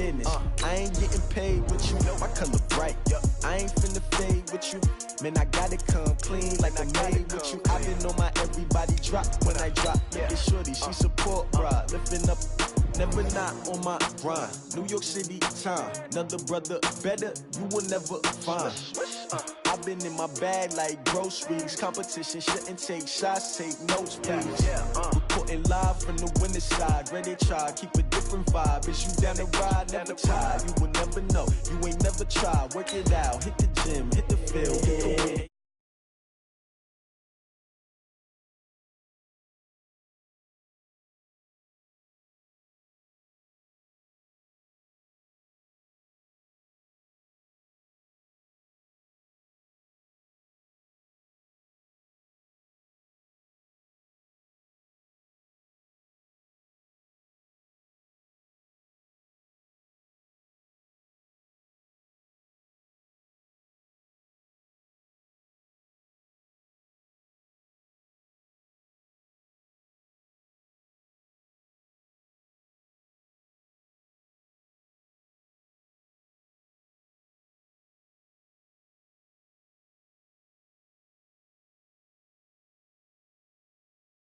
business. I ain't getting paid, but you know I color bright. I ain't finna fade with you. Man, I gotta come clean like I made with you. I been on my everybody drop when I drop. It's shorty, she support ride. Lifting up, never not on my grind. New York City time, another brother better, you will never find. I've been in my bag like groceries. Competition shouldn't take shots, take notes, please. Reporting live from the winning side. Ready to try, keep a different vibe. Is you down the ride, never tired. You will never know, you ain't never tried. Work it out, hit the gym, hit the field, hit the win.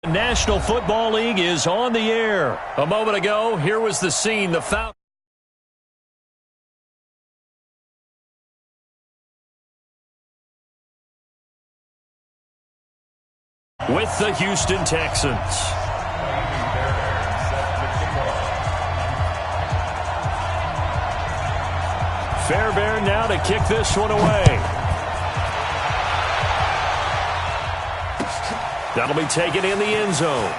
National Football League is on the air. A moment ago, here was the scene. The foul. With the Houston Texans. Fairbairn now to kick this one away. That'll be taken in the end zone.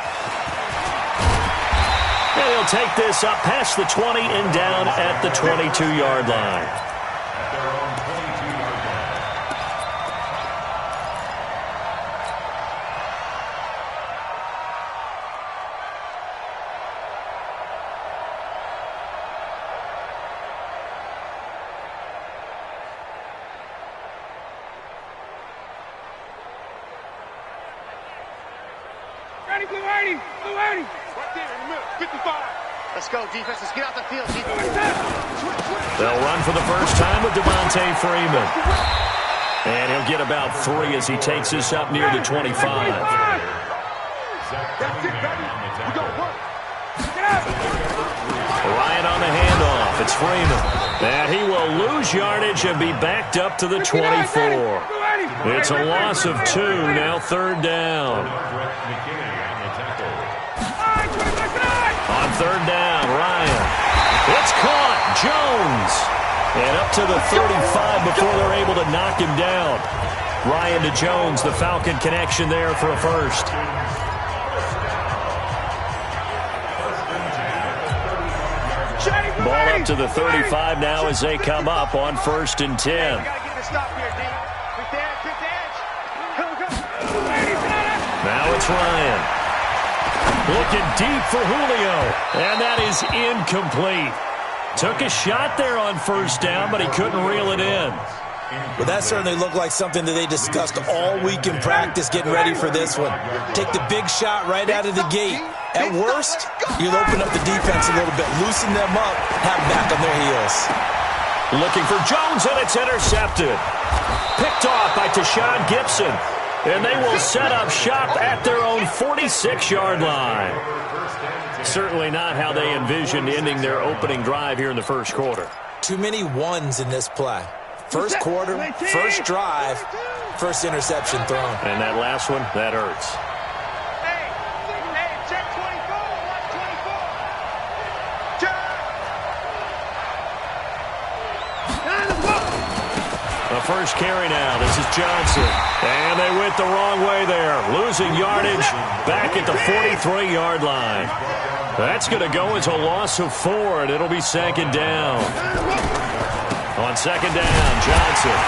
And he'll take this up past the 20 and down at the 22-yard line. Let's go, defense. Let's get out the field. They'll run for the first time with Devontae Freeman. And he'll get about 3 as he takes this up near the 25. Ryan on the handoff. It's Freeman. And he will lose yardage and be backed up to the 24. It's a loss of 2, now 3rd down. On 3rd down, Ryan. It's caught. Jones. And up to the 35 before they're able to knock him down. Ryan to Jones, the Falcon connection there for a first. Ball up to the 35 now as they come up on 1st and 10. Now it's Ryan. Looking deep for Julio. And that is incomplete. Took a shot there on 1st down, but he couldn't reel it in. Well, that certainly looked like something that they discussed all week in practice, getting ready for this one. Take the big shot right out of the gate. At worst, you'll open up the defense a little bit, loosen them up, have them back on their heels. Looking for Jones, and it's intercepted. Picked off by Tashawn Gibson. And they will set up shop at their own 46-yard line. Certainly not how they envisioned ending their opening drive here in the first quarter. Too many ones in this play. First quarter, first drive, first interception thrown. And that last one, that hurts. Hey, check 24. Watch 24. The first carry now. This is Johnson. And they went the wrong way there. Losing yardage back at the 43-yard line. That's going to go as a loss of 4, and it'll be 2nd down. On 2nd down, Johnson.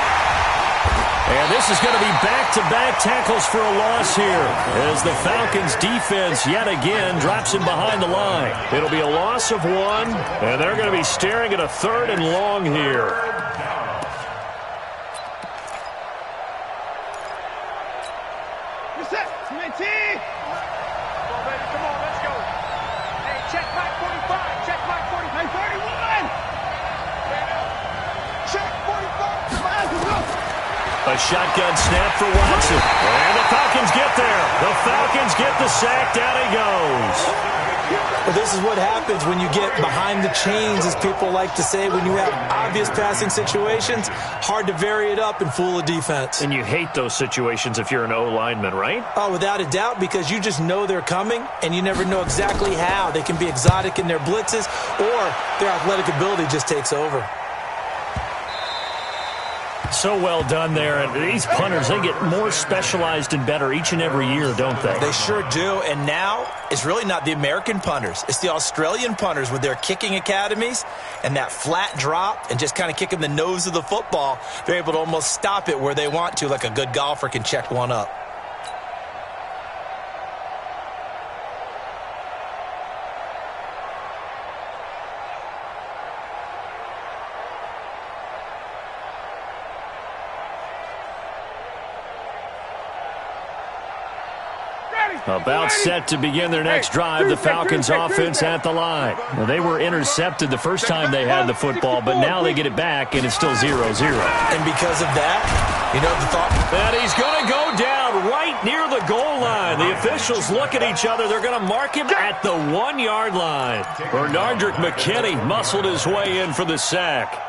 And this is going to be back-to-back tackles for a loss here as the Falcons' defense yet again drops him behind the line. It'll be a loss of 1, and they're going to be staring at a 3rd and long here. A shotgun snap for Watson. And the Falcons get there. The Falcons get the sack. Down he goes. Well, this is what happens when you get behind the chains, as people like to say. When you have obvious passing situations, hard to vary it up and fool a defense. And you hate those situations if you're an O-lineman, right? Oh, without a doubt, because you just know they're coming, and you never know exactly how. They can be exotic in their blitzes, or their athletic ability just takes over. So well done there. And these punters, they get more specialized and better each and every year, don't they? They sure do. And now it's really not the American punters. It's the Australian punters with their kicking academies and that flat drop and just kind of kicking the nose of the football. They're able to almost stop it where they want to, like a good golfer can check one up. About set to begin their next drive, the Falcons offense at the line. Well, they were intercepted the first time they had the football, but now they get it back, and it's still 0-0. And because of that, you know the thought? And he's going to go down right near the goal line. The officials look at each other. They're going to mark him at the 1-yard line. Bernardrick McKinney muscled his way in for the sack.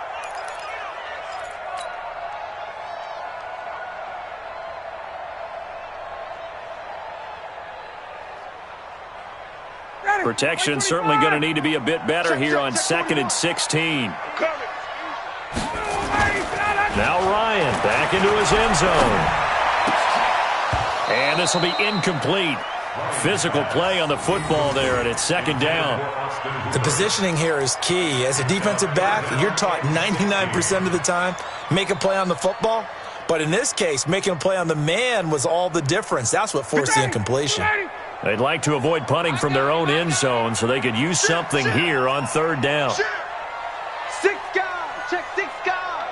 Protection certainly going to need to be a bit better here on 2nd and 16. Now Ryan back into his end zone. And this will be incomplete. Physical play on the football there, and it's 2nd down. The positioning here is key. As a defensive back, you're taught 99% of the time, make a play on the football. But in this case, making a play on the man was all the difference. That's what forced the incompletion. They'd like to avoid punting from their own end zone so they could use something here on 3rd down. 6 guard. Check 6 guard.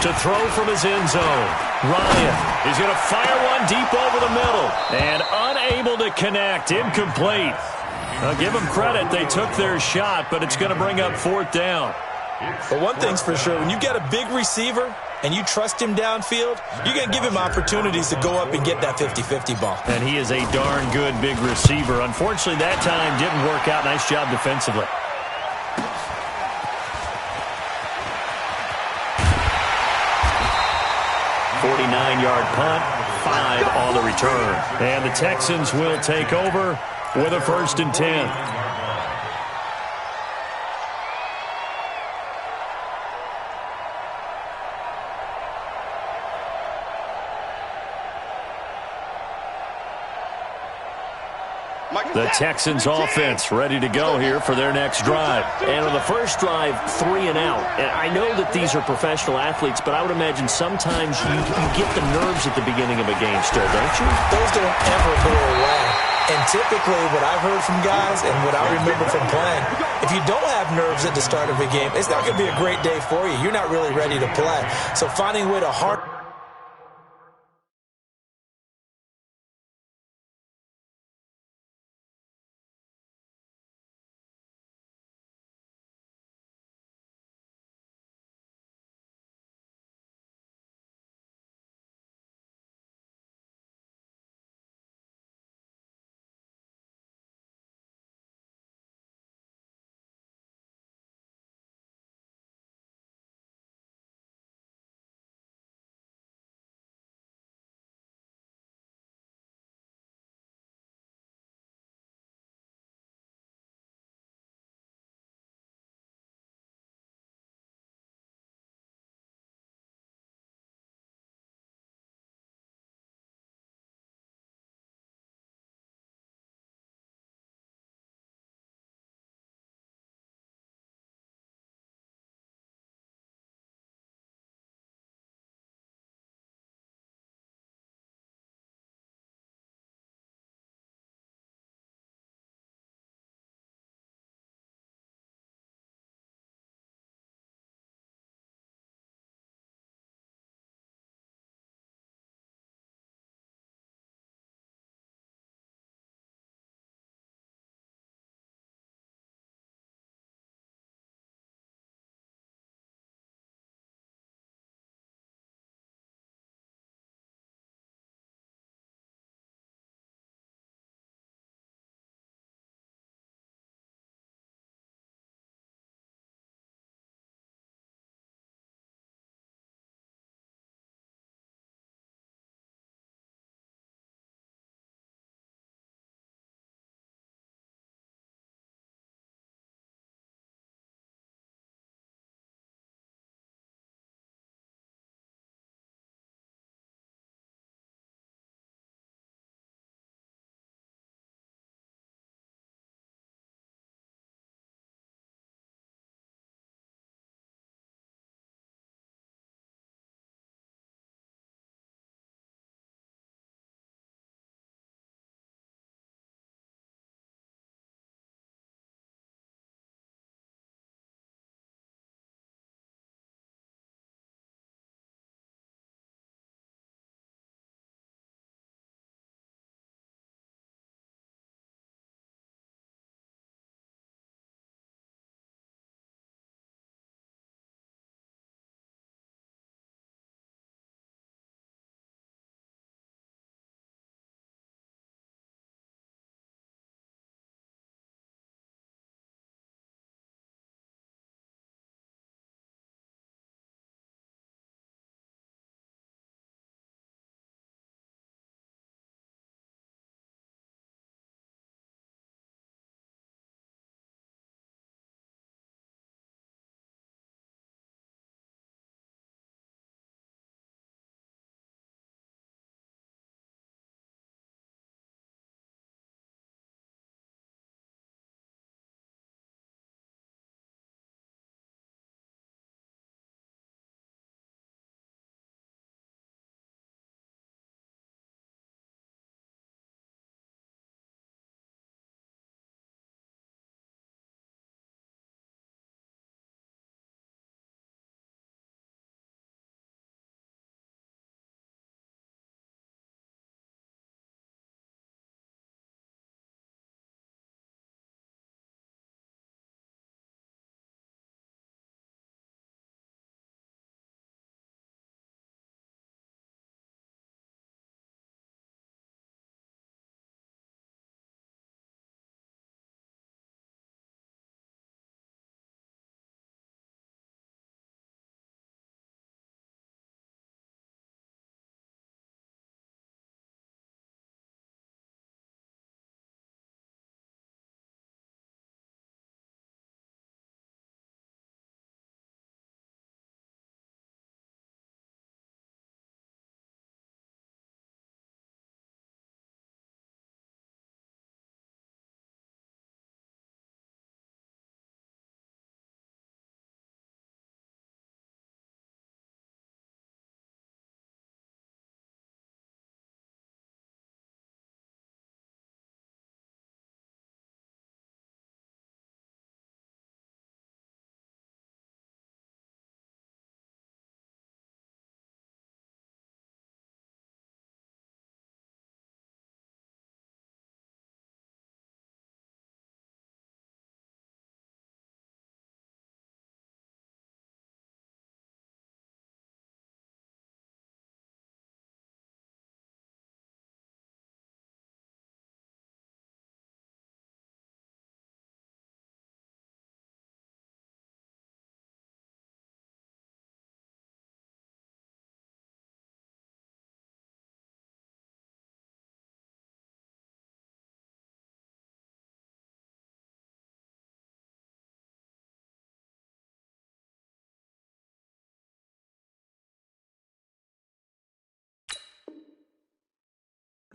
To throw from his end zone. Ryan is going to fire one deep over the middle. And unable to connect. Incomplete. Now give them credit. They took their shot, but it's going to bring up 4th down. But one thing's for sure, when you get a big receiver and you trust him downfield, you're going to give him opportunities to go up and get that 50-50 ball. And he is a darn good big receiver. Unfortunately, that time didn't work out. Nice job defensively. .49-yard punt, 5 on the return. And the Texans will take over with a 1st and 10. The Texans offense ready to go here for their next drive. And on the first drive, 3 and out. And I know that these are professional athletes, but I would imagine sometimes you get the nerves at the beginning of a game still, don't you? Those don't ever go away. And typically what I've heard from guys and what I remember from playing, if you don't have nerves at the start of a game, it's not going to be a great day for you. You're not really ready to play. So finding a way to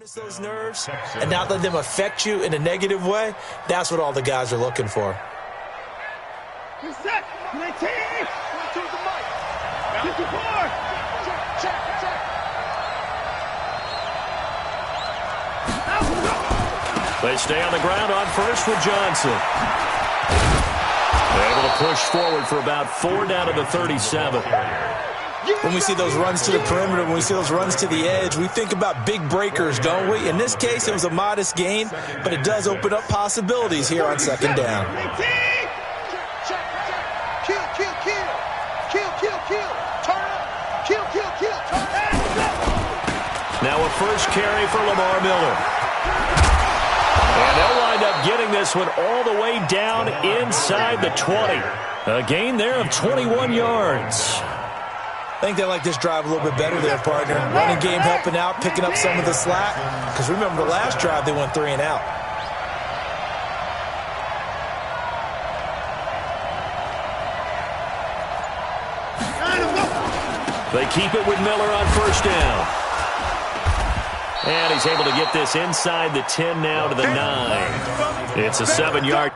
Those nerves and not let them affect you in a negative way, that's what all the guys are looking for. Set, 19, 1, 2, the mic. 54. Check. They stay on the ground on first with Johnson. Able to push forward for about 4 down to the 37. When we see those runs to the perimeter, when we see those runs to the edge, we think about big breakers, don't we? In this case, it was a modest gain, but it does open up possibilities here on second down. Kill. Turn up. Kill. Turn up. Now a first carry for Lamar Miller. And they'll wind up getting this one all the way down inside the 20. A gain there of 21 yards. I think they like this drive a little bit better there, partner. Running game helping out, picking up some of the slack. Because remember, the last drive, they went 3 and out. They keep it with Miller on first down. And he's able to get this inside the 10 now to the 9. It's a 7-yard.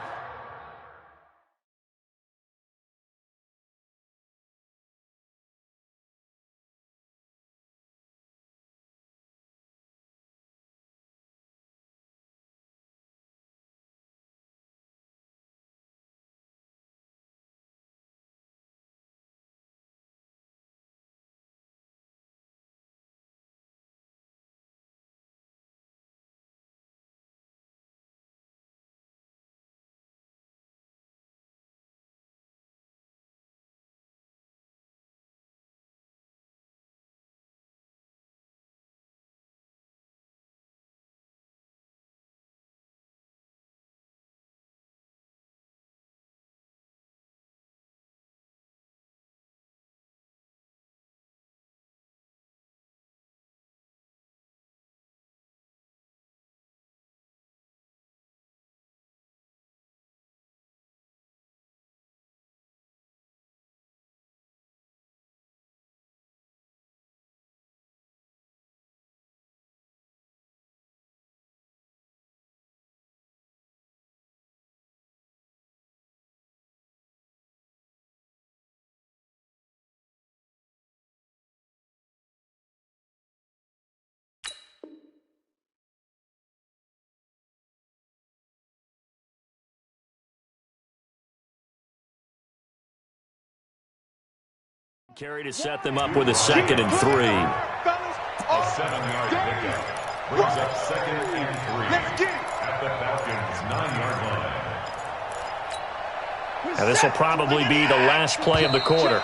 Carry to set them up with a 2nd and 3. A 7-yard pickup brings up 2nd and 3 at the Falcons' 9-yard line. And this will probably be the last play of the quarter.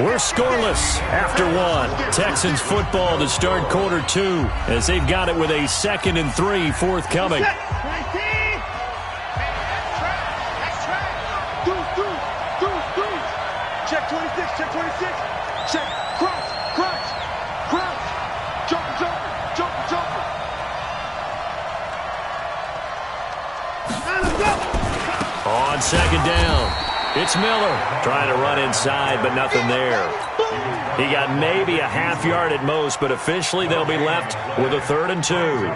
We're scoreless after 1. Texans football to start quarter 2 as they've got it with a 2nd and 3 forthcoming. Check 26. Check. Crouch. Jumper. On second down, it's Miller trying to run inside, but nothing there. He got maybe a half yard at most, but officially they'll be left with a 3rd and 2.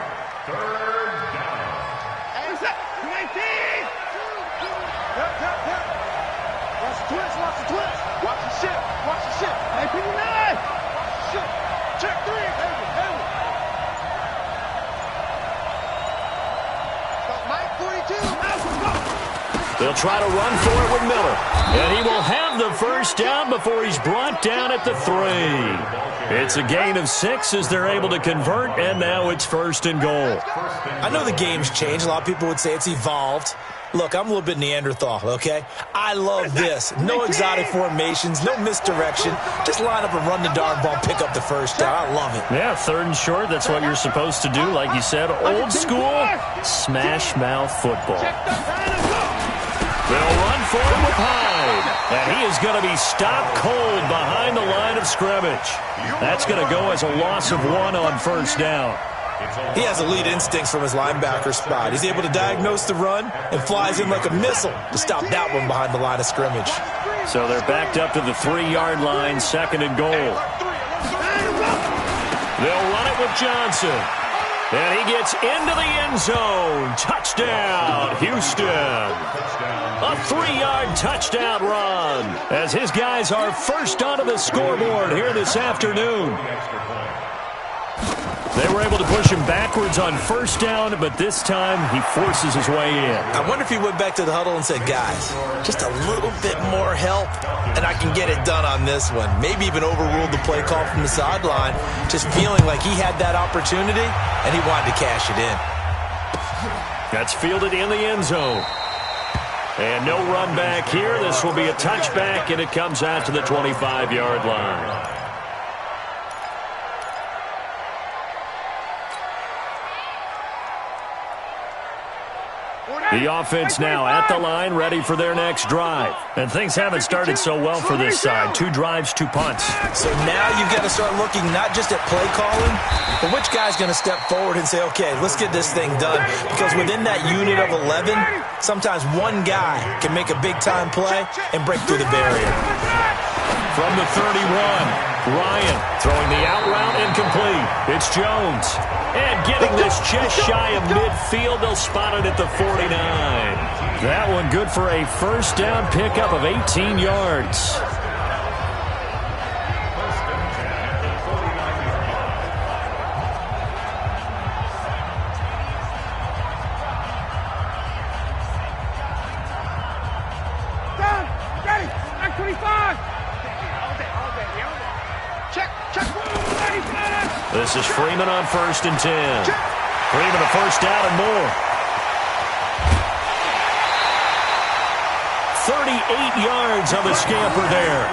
They'll try to run for it with Miller. And he will have the first down before he's brought down at the 3. It's a gain of 6 as they're able to convert, and now it's 1st and goal. I know the game's changed. A lot of people would say it's evolved. Look, I'm a little bit Neanderthal, okay? I love this. No exotic formations, no misdirection. Just line up and run the darn ball, pick up the first down. I love it. Yeah, 3rd and short, that's what you're supposed to do. Like you said, old school, smash mouth football. They'll run for it with Hyde. And he is going to be stopped cold behind the line of scrimmage. That's going to go as a loss of 1 on first down. He has elite instincts from his linebacker spot. He's able to diagnose the run and flies in like a missile to stop that one behind the line of scrimmage. So they're backed up to the 3-yard line, 2nd and goal. They'll run it with Johnson. And he gets into the end zone. Touchdown, Houston. A 3-yard touchdown run as his guys are first onto the scoreboard here this afternoon. They were able to push him backwards on first down, but this time he forces his way in. I wonder if he went back to the huddle and said, guys, just a little bit more help, and I can get it done on this one. Maybe even overruled the play call from the sideline, just feeling like he had that opportunity, and he wanted to cash it in. That's fielded in the end zone. And no run back here. This will be a touchback, and it comes out to the 25-yard line. The offense now at the line, ready for their next drive. And things haven't started so well for this side. 2 drives, 2 punts. So now you've got to start looking not just at play calling, but which guy's going to step forward and say, okay, let's get this thing done. Because within that unit of 11, sometimes one guy can make a big-time play and break through the barrier. From the 31, Ryan throwing the out route incomplete. It's Jones. And getting this just shy of midfield, they'll spot it at the 49. That one good for a first down pickup of 18 yards. Down, ready, back 25. Check. This is Freeman on 1st and 10. Freeman a first down and more. 38 yards on the scamper there.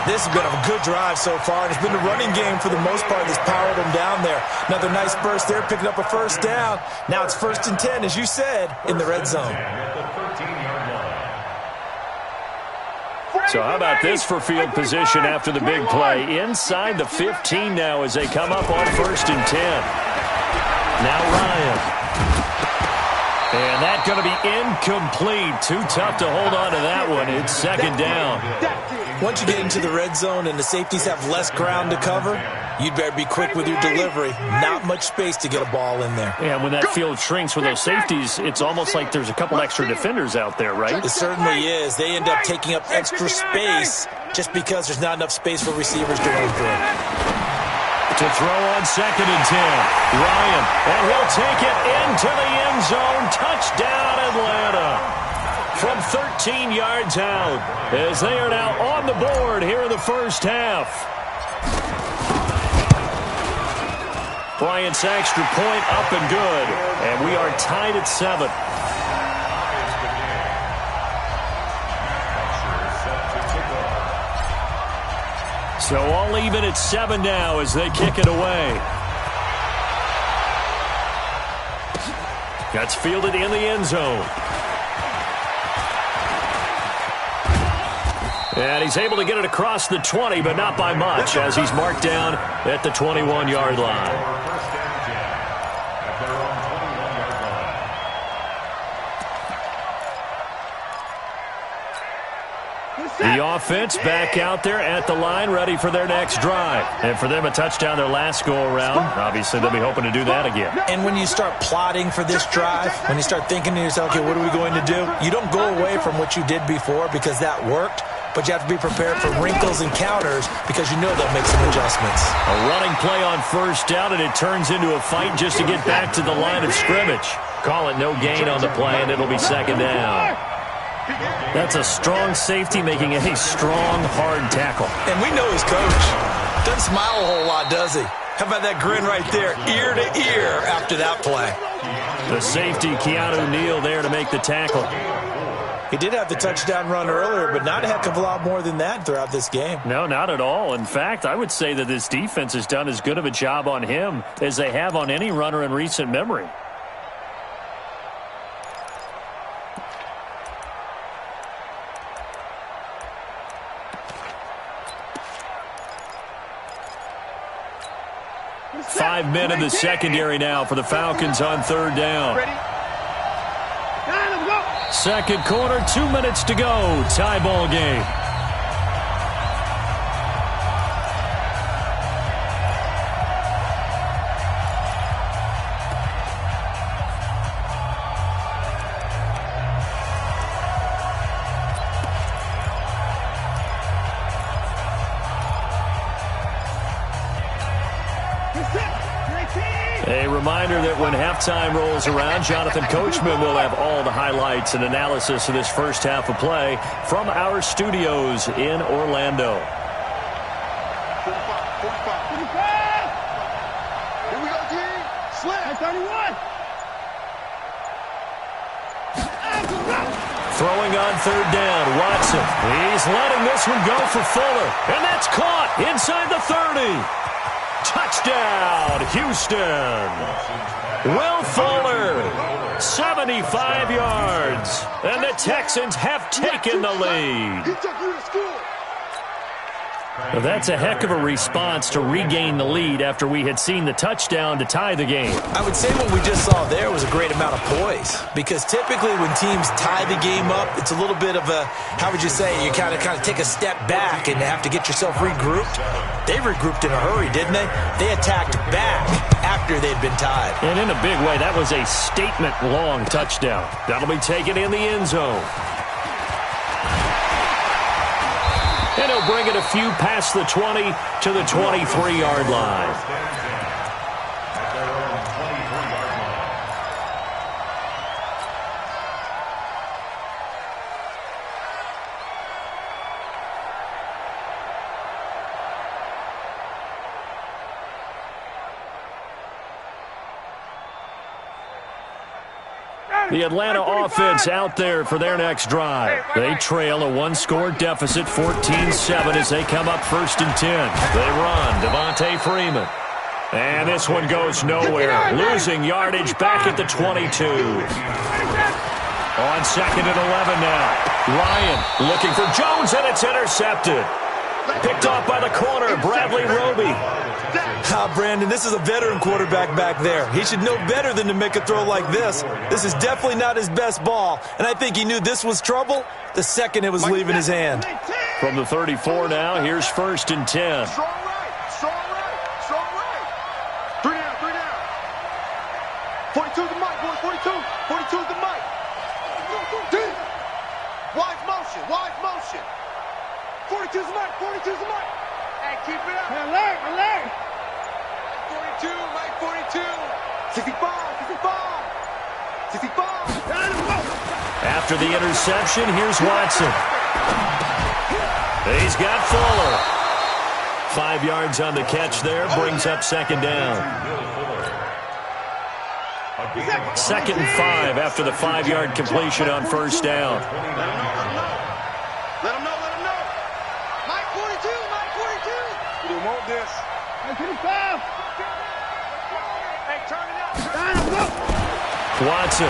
This has been a good drive so far, and it's been the running game for the most part that's powered them down there. Another nice burst there, picking up a first down. Now it's 1st and 10, as you said, in the red zone. So how about this for field position after the big play? Inside the 15 now as they come up on 1st and 10. Now Ryan. And that's going to be incomplete. Too tough to hold on to that one. It's 2nd down. Once you get into the red zone and the safeties have less ground to cover, you'd better be quick with your delivery. Not much space to get a ball in there. And when that field shrinks with those safeties, it's almost like there's a couple extra defenders out there, right? It certainly is. They end up taking up extra space just because there's not enough space for receivers to run through. To throw on 2nd and 10. Ryan, and he'll take it into the end zone. Touchdown, Atlanta. From 13 yards out, as they are now on the board here in the first half. Bryant's extra point up and good, and we are tied at 7. So all even at 7 now as they kick it away. That's fielded in the end zone. And he's able to get it across the 20, but not by much, as he's marked down at the 21-yard line. The offense back out there at the line, ready for their next drive. And for them, a touchdown their last go-around. Obviously, they'll be hoping to do that again. And when you start plotting for this drive, when you start thinking to yourself, okay, what are we going to do? You don't go away from what you did before because that worked, but you have to be prepared for wrinkles and counters because you know they'll make some adjustments. A running play on first down, and it turns into a fight just to get back to the line of scrimmage. Call it no gain on the play, and it'll be 2nd down. That's a strong safety making a strong, hard tackle. And we know his coach. Doesn't smile a whole lot, does he? How about that grin right there, ear to ear after that play? The safety, Keanu Neal, there to make the tackle. He did have the touchdown run earlier, but not a heck of a lot more than that throughout this game. No, not at all. In fact, I would say that this defense has done as good of a job on him as they have on any runner in recent memory. Five men in the secondary now for the Falcons on 3rd down. Second quarter, 2 minutes to go. Tie ball game. reminder that when halftime rolls around, Jonathan Coachman will have all the highlights and analysis of this first half of play from our studios in Orlando. 45. Here we go, G. Slam. 31. Throwing on third down, Watson. He's letting this one go for Fuller. And that's caught inside the 30. Touchdown, Houston. Will Fuller, 75 yards. And the Texans have taken the lead. He took you to school. Well, that's a heck of a response to regain the lead after we had seen the touchdown to tie the game. I would say what we just saw there was a great amount of poise, because typically when teams tie the game up, it's a little bit of a, how would you say, you kind of take a step back and have to get yourself regrouped. They regrouped in a hurry, didn't they? They attacked back after they'd been tied. And in a big way, that was a statement-long touchdown. That'll be taken in the end zone. And he'll bring it a few past the 20 to the 23-yard line. The Atlanta offense out there for their next drive. They trail a one-score deficit, 14-7, as they come up 1st and 10. They run, Devontae Freeman. And this one goes nowhere. Losing yardage back at the 22. On 2nd and 11 now. Ryan looking for Jones, and it's intercepted. Picked off by the corner, Bradley Roby. Brandon, this is a veteran quarterback back there. He should know better than to make a throw like this. This is definitely not his best ball, and I think he knew this was trouble the second it was leaving his hand. From the 34 now, here's 1st and 10. Strong right. 3 down. 42 is the mic, boys. 42 is the mic. Deep. Wide motion. 42 is the mic. Hey, keep it up. Alert. 42, Mike 42. 65. After the interception, here's Watson. He's got Fuller. 5 yards on the catch there, brings up 2nd down. 2nd and 5 after the 5-yard completion on 1st down. Let him know. Mike 42. We want this. Hey, turn it out. Watson.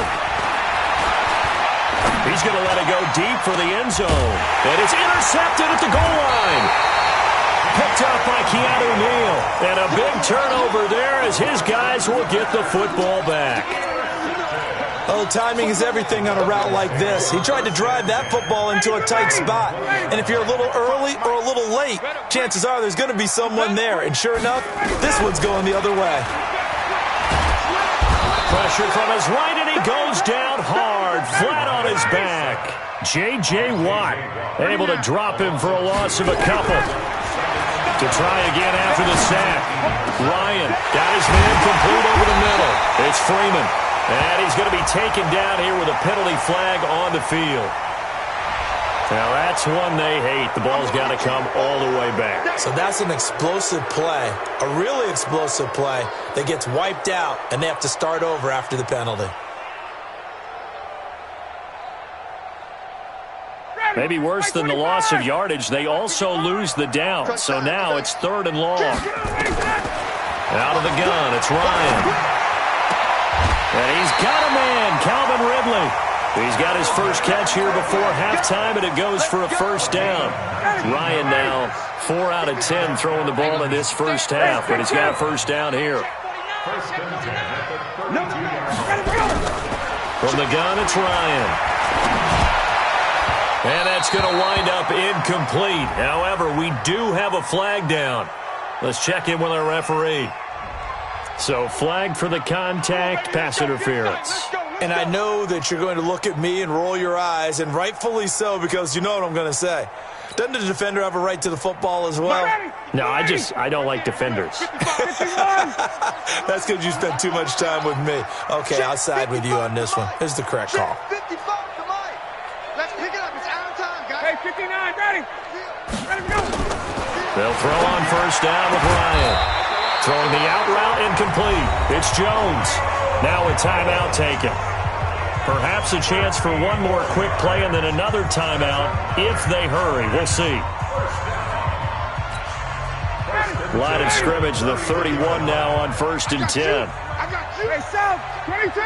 He's going to let it go deep for the end zone. And it's intercepted at the goal line. Picked up by Keanu Neal. And a big turnover there as his guys will get the football back. Oh, timing is everything on a route like this. He tried to drive that football into a tight spot. And if you're a little early or a little late, chances are there's going to be someone there. And sure enough, this one's going the other way. Pressure from his right, and he goes down hard, flat on his back. J.J. Watt able to drop him for a loss of a couple. To try again after the sack. Ryan got his man complete over the middle. It's Freeman. And he's going to be taken down here with a penalty flag on the field. Now that's one they hate. The ball's got to come all the way back. So that's an explosive play, a really explosive play that gets wiped out, and they have to start over after the penalty. Maybe worse than the loss of yardage, they also lose the down. So now it's 3rd and long. Out of the gun, it's Ryan. And he's got a man, Calvin Ridley. He's got his first catch here before halftime, and it goes for a 1st down. Ryan now 4 out of 10 throwing the ball in this first half, but he's got a 1st down here. From the gun, it's Ryan. And that's going to wind up incomplete. However, we do have a flag down. Let's check in with our referee. So flag for the contact, pass interference. And I know that you're going to look at me and roll your eyes, and rightfully so, because you know what I'm going to say. Doesn't the defender have a right to the football as well? No, I don't like defenders. That's because you spent too much time with me. Okay, I'll side with you on this one. This is the correct call. 55 to Mike. Let's pick it up. It's our time, guys. Hey, 59, ready? Ready to go. They'll throw on first down with Ryan. Throwing the out route incomplete. It's Jones. Now a timeout taken. Perhaps a chance for one more quick play and then another timeout if they hurry. We'll see. Line of scrimmage, the 31 now on 1st and 10. I got you. Hey, South, 22.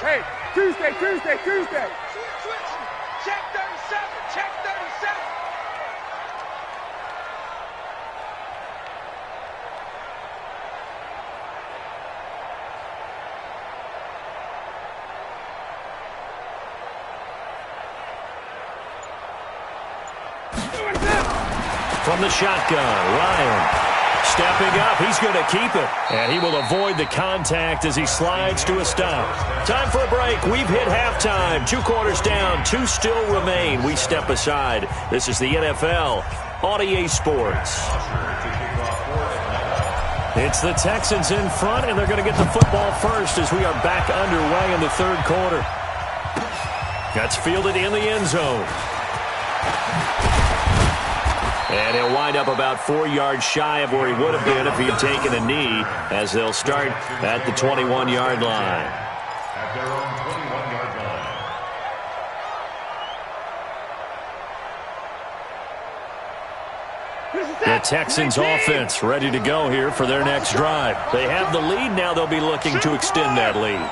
Hey, Tuesday. Switch. Check 37. Check 37. From the shotgun, Ryan stepping up. He's going to keep it. And he will avoid the contact as he slides to a stop. Time for a break. We've hit halftime. 2 quarters down. 2 still remain. We step aside. This is the NFL on EA Sports. It's the Texans in front, and they're going to get the football first as we are back underway in the 3rd quarter. That's fielded in the end zone. And he'll wind up about 4 yards shy of where he would have been if he had taken a knee, as they'll start at the 21-yard line. At their own 21-yard line. The Texans offense ready to go here for their next drive. They have the lead. Now they'll be looking to extend that lead.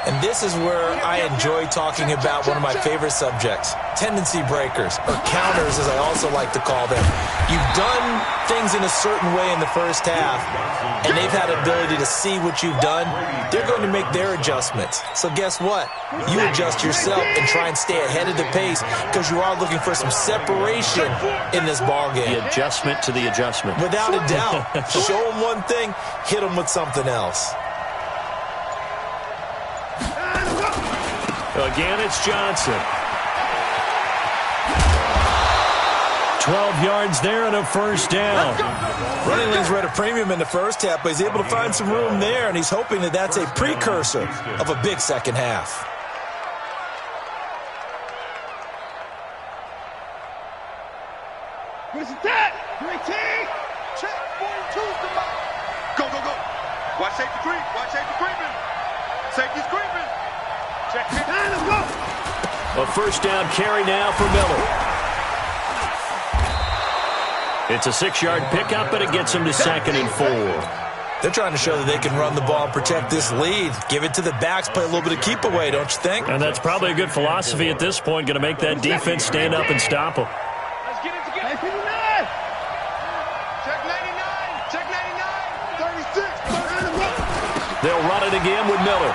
And this is where I enjoy talking about one of my favorite subjects, tendency breakers, or counters as I also like to call them. You've done things in a certain way in the first half, and they've had ability to see what you've done. They're going to make their adjustments. So guess what? You adjust yourself and try and stay ahead of the pace because you are looking for some separation in this ballgame. The adjustment to the adjustment. Without a doubt. Show them one thing, hit them with something else. Again, it's Johnson. 12 yards there and a first down. Running lanes were at a premium in the first half, but he's able to find some room there, and he's hoping that that's a precursor of a big second half. What's that? 19. Check 42's the mark. Go. Watch safety creep. Watch safety creeping. Safety's creeping. Check 59. Let's go. A first down carry now for Miller. It's a 6-yard pickup, but it gets him to 2nd and 4. They're trying to show that they can run the ball and protect this lead. Give it to the backs, play a little bit of keep away, don't you think? And that's probably a good philosophy at this point, going to make that defense stand up and stop them. Let's get it together. Hey, 59. Check 99. Check 99. 36. They'll run it again with Miller.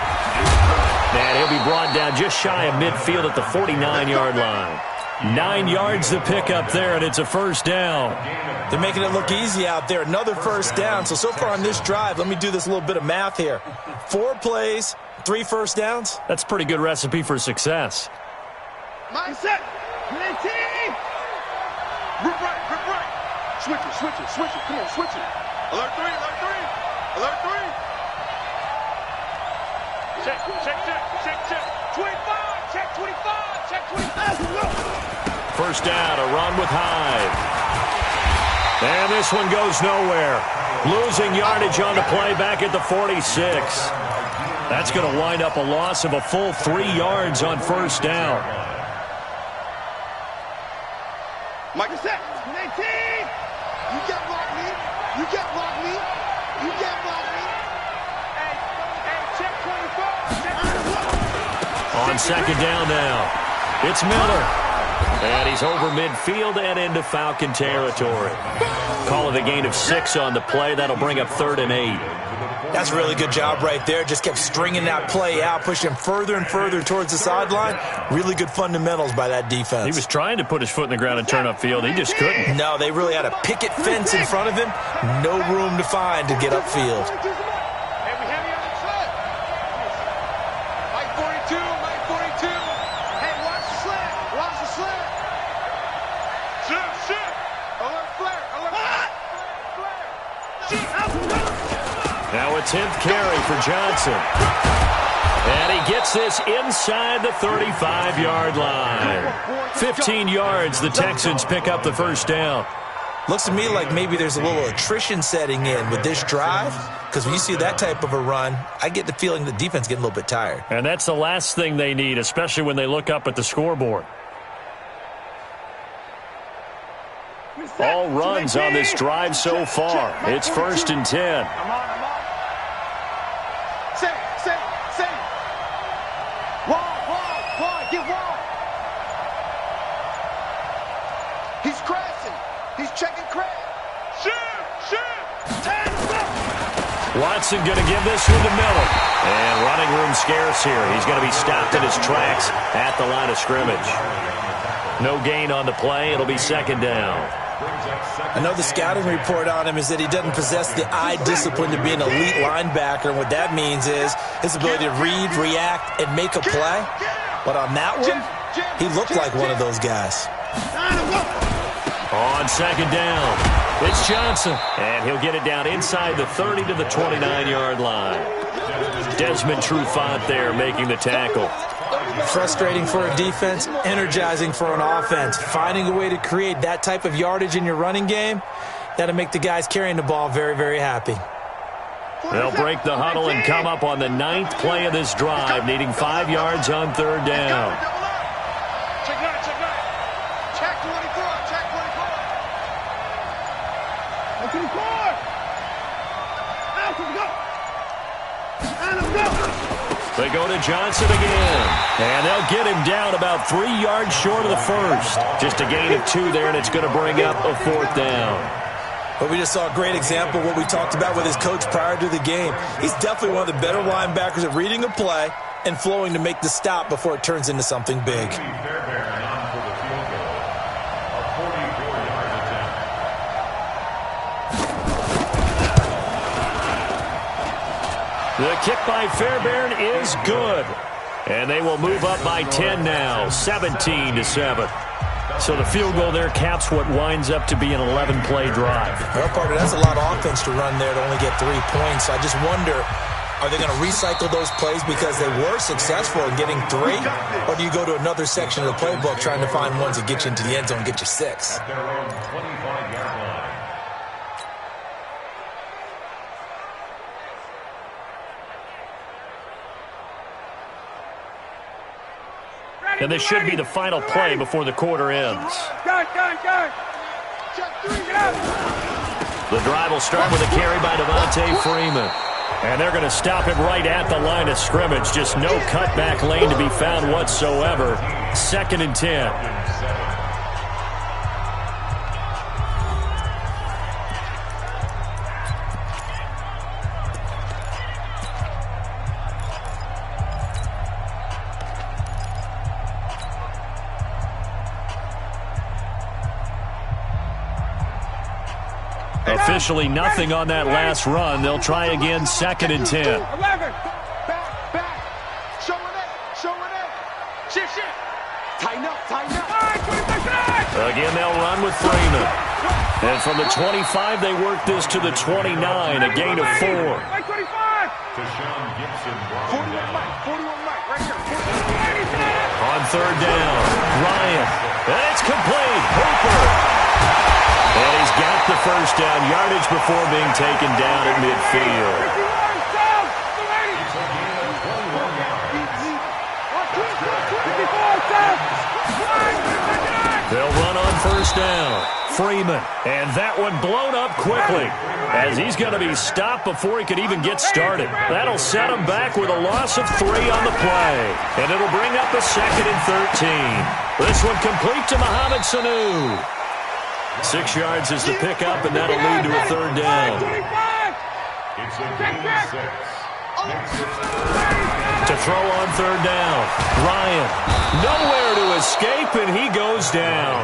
And he'll be brought down just shy of midfield at the 49-yard line. 9 yards to pick up there, and it's a first down. They're making it look easy out there. Another first down. So far on this drive, let me do this little bit of math here. 4 plays, 3 first downs. That's a pretty good recipe for success. Mindset. 19. Rip right. Switch it. Come on, switch it. Alert 3. Check. 25. Check 25. Check 25. First down, a run with Hyde. And this one goes nowhere. Losing yardage on the play back at the 46. That's going to wind up a loss of a full 3 yards on first down. Mike is set. 19. You can't block me. Hey, check 24. On second down now, it's Miller. And he's over midfield and into Falcon territory. Call it a gain of 6 on the play. That'll bring up 3rd and 8. That's a really good job right there. Just kept stringing that play out, pushing further and further towards the sideline. Really good fundamentals by that defense. He was trying to put his foot in the ground and turn upfield. He just couldn't. No, they really had a picket fence in front of him. No room to find to get upfield. Hey, we have you on the track. Mike 42. Hey, watch the slant. Shit. Alert flare. 10th carry for Johnson. And he gets this inside the 35-yard line. 15 yards, the Texans pick up the first down. Looks to me like maybe there's a little attrition setting in with this drive, because when you see that type of a run, I get the feeling the defense getting a little bit tired. And that's the last thing they need, especially when they look up at the scoreboard. All runs on this drive so far. It's 1st and 10. Wide, get wide. He's crashing. He's checking crash. Shoot. Watson going to give this one to Miller. And running room scarce here. He's going to be stopped in his tracks at the line of scrimmage. No gain on the play. It'll be 2nd down. I know the scouting report on him is that he doesn't possess the eye discipline to be an elite linebacker, and what that means is his ability to read, react, and make a play. But on that one, he looked like one of those guys. On 2nd down, it's Johnson, and he'll get it down inside the 30 to the 29-yard line. Desmond Trufant there making the tackle. Frustrating for a defense, energizing for an offense. Finding a way to create that type of yardage in your running game, that'll make the guys carrying the ball very, very happy. They'll break the huddle and come up on the 9th play of this drive, needing 5 yards on 3rd down. Check 24. They go to Johnson again, and they'll get him down about 3 yards short of the first. Just a gain of 2 there, and it's going to bring up a 4th down. But we just saw a great example of what we talked about with his coach prior to the game. He's definitely one of the better linebackers at reading a play and flowing to make the stop before it turns into something big. The kick by Fairbairn is good. And they will move up by 10 now, 17-7. So the field goal there caps what winds up to be an 11-play drive. Well, Parker, that's a lot of offense to run there to only get 3 points. I just wonder, are they going to recycle those plays because they were successful in getting 3? Or do you go to another section of the playbook trying to find ones that get you into the end zone and get you 6? At their own 25-yard line. And this should be the final play before the quarter ends. Go. The drive will start with a carry by Devontae Freeman. And they're going to stop him right at the line of scrimmage. Just no cutback lane to be found whatsoever. 2nd and 10. Officially nothing on that last run. They'll try again, 2nd and 10. 11. Back. Showing it. Shift. Tighten up. Again, they'll run with Freeman. And from the 25, they work this to the 29, a gain of 4. 25. Deshaun Gibson brought him down. 41 Mike, right here. On 3rd down, Ryan. And it's complete. Hooper. And he's got the first down, yardage before being taken down at midfield. They'll run on 1st down. Freeman. And that one blown up quickly as he's going to be stopped before he could even get started. That'll set him back with a loss of 3 on the play. And it'll bring up a 2nd and 13. This one complete to Mohamed Sanu. 6 yards is the pickup, and that'll lead to a 3rd down. It's a gain of 6. To throw on 3rd down, Ryan. Nowhere to escape, and he goes down.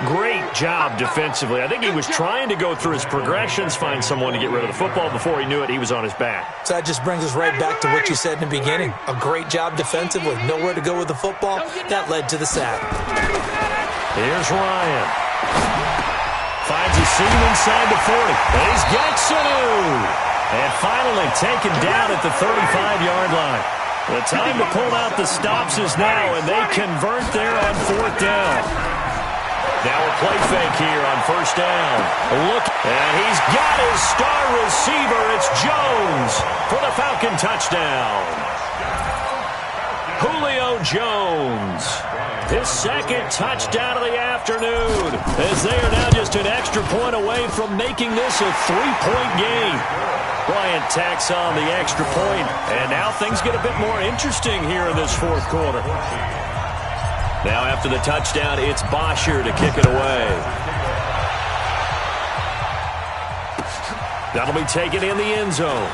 Great job defensively. I think he was trying to go through his progressions, find someone to get rid of the football. Before he knew it, he was on his back. So that just brings us right back to what you said in the beginning. A great job defensively. Nowhere to go with the football. That led to the sack. Here's Ryan. Finds a seam inside the 40. And he's got Sanu. And finally taken down at the 35-yard line. The time to pull out the stops is now, and they convert there on 4th down. Now a play fake here on 1st down. Look, and he's got his star receiver. It's Jones for the Falcon touchdown. Julio Jones, his 2nd touchdown of the afternoon, as they are now just an extra point away from making this a 3-point game. Bryant tacks on the extra point, and now things get a bit more interesting here in this 4th quarter. Now after the touchdown, it's Bosher to kick it away. That'll be taken in the end zone.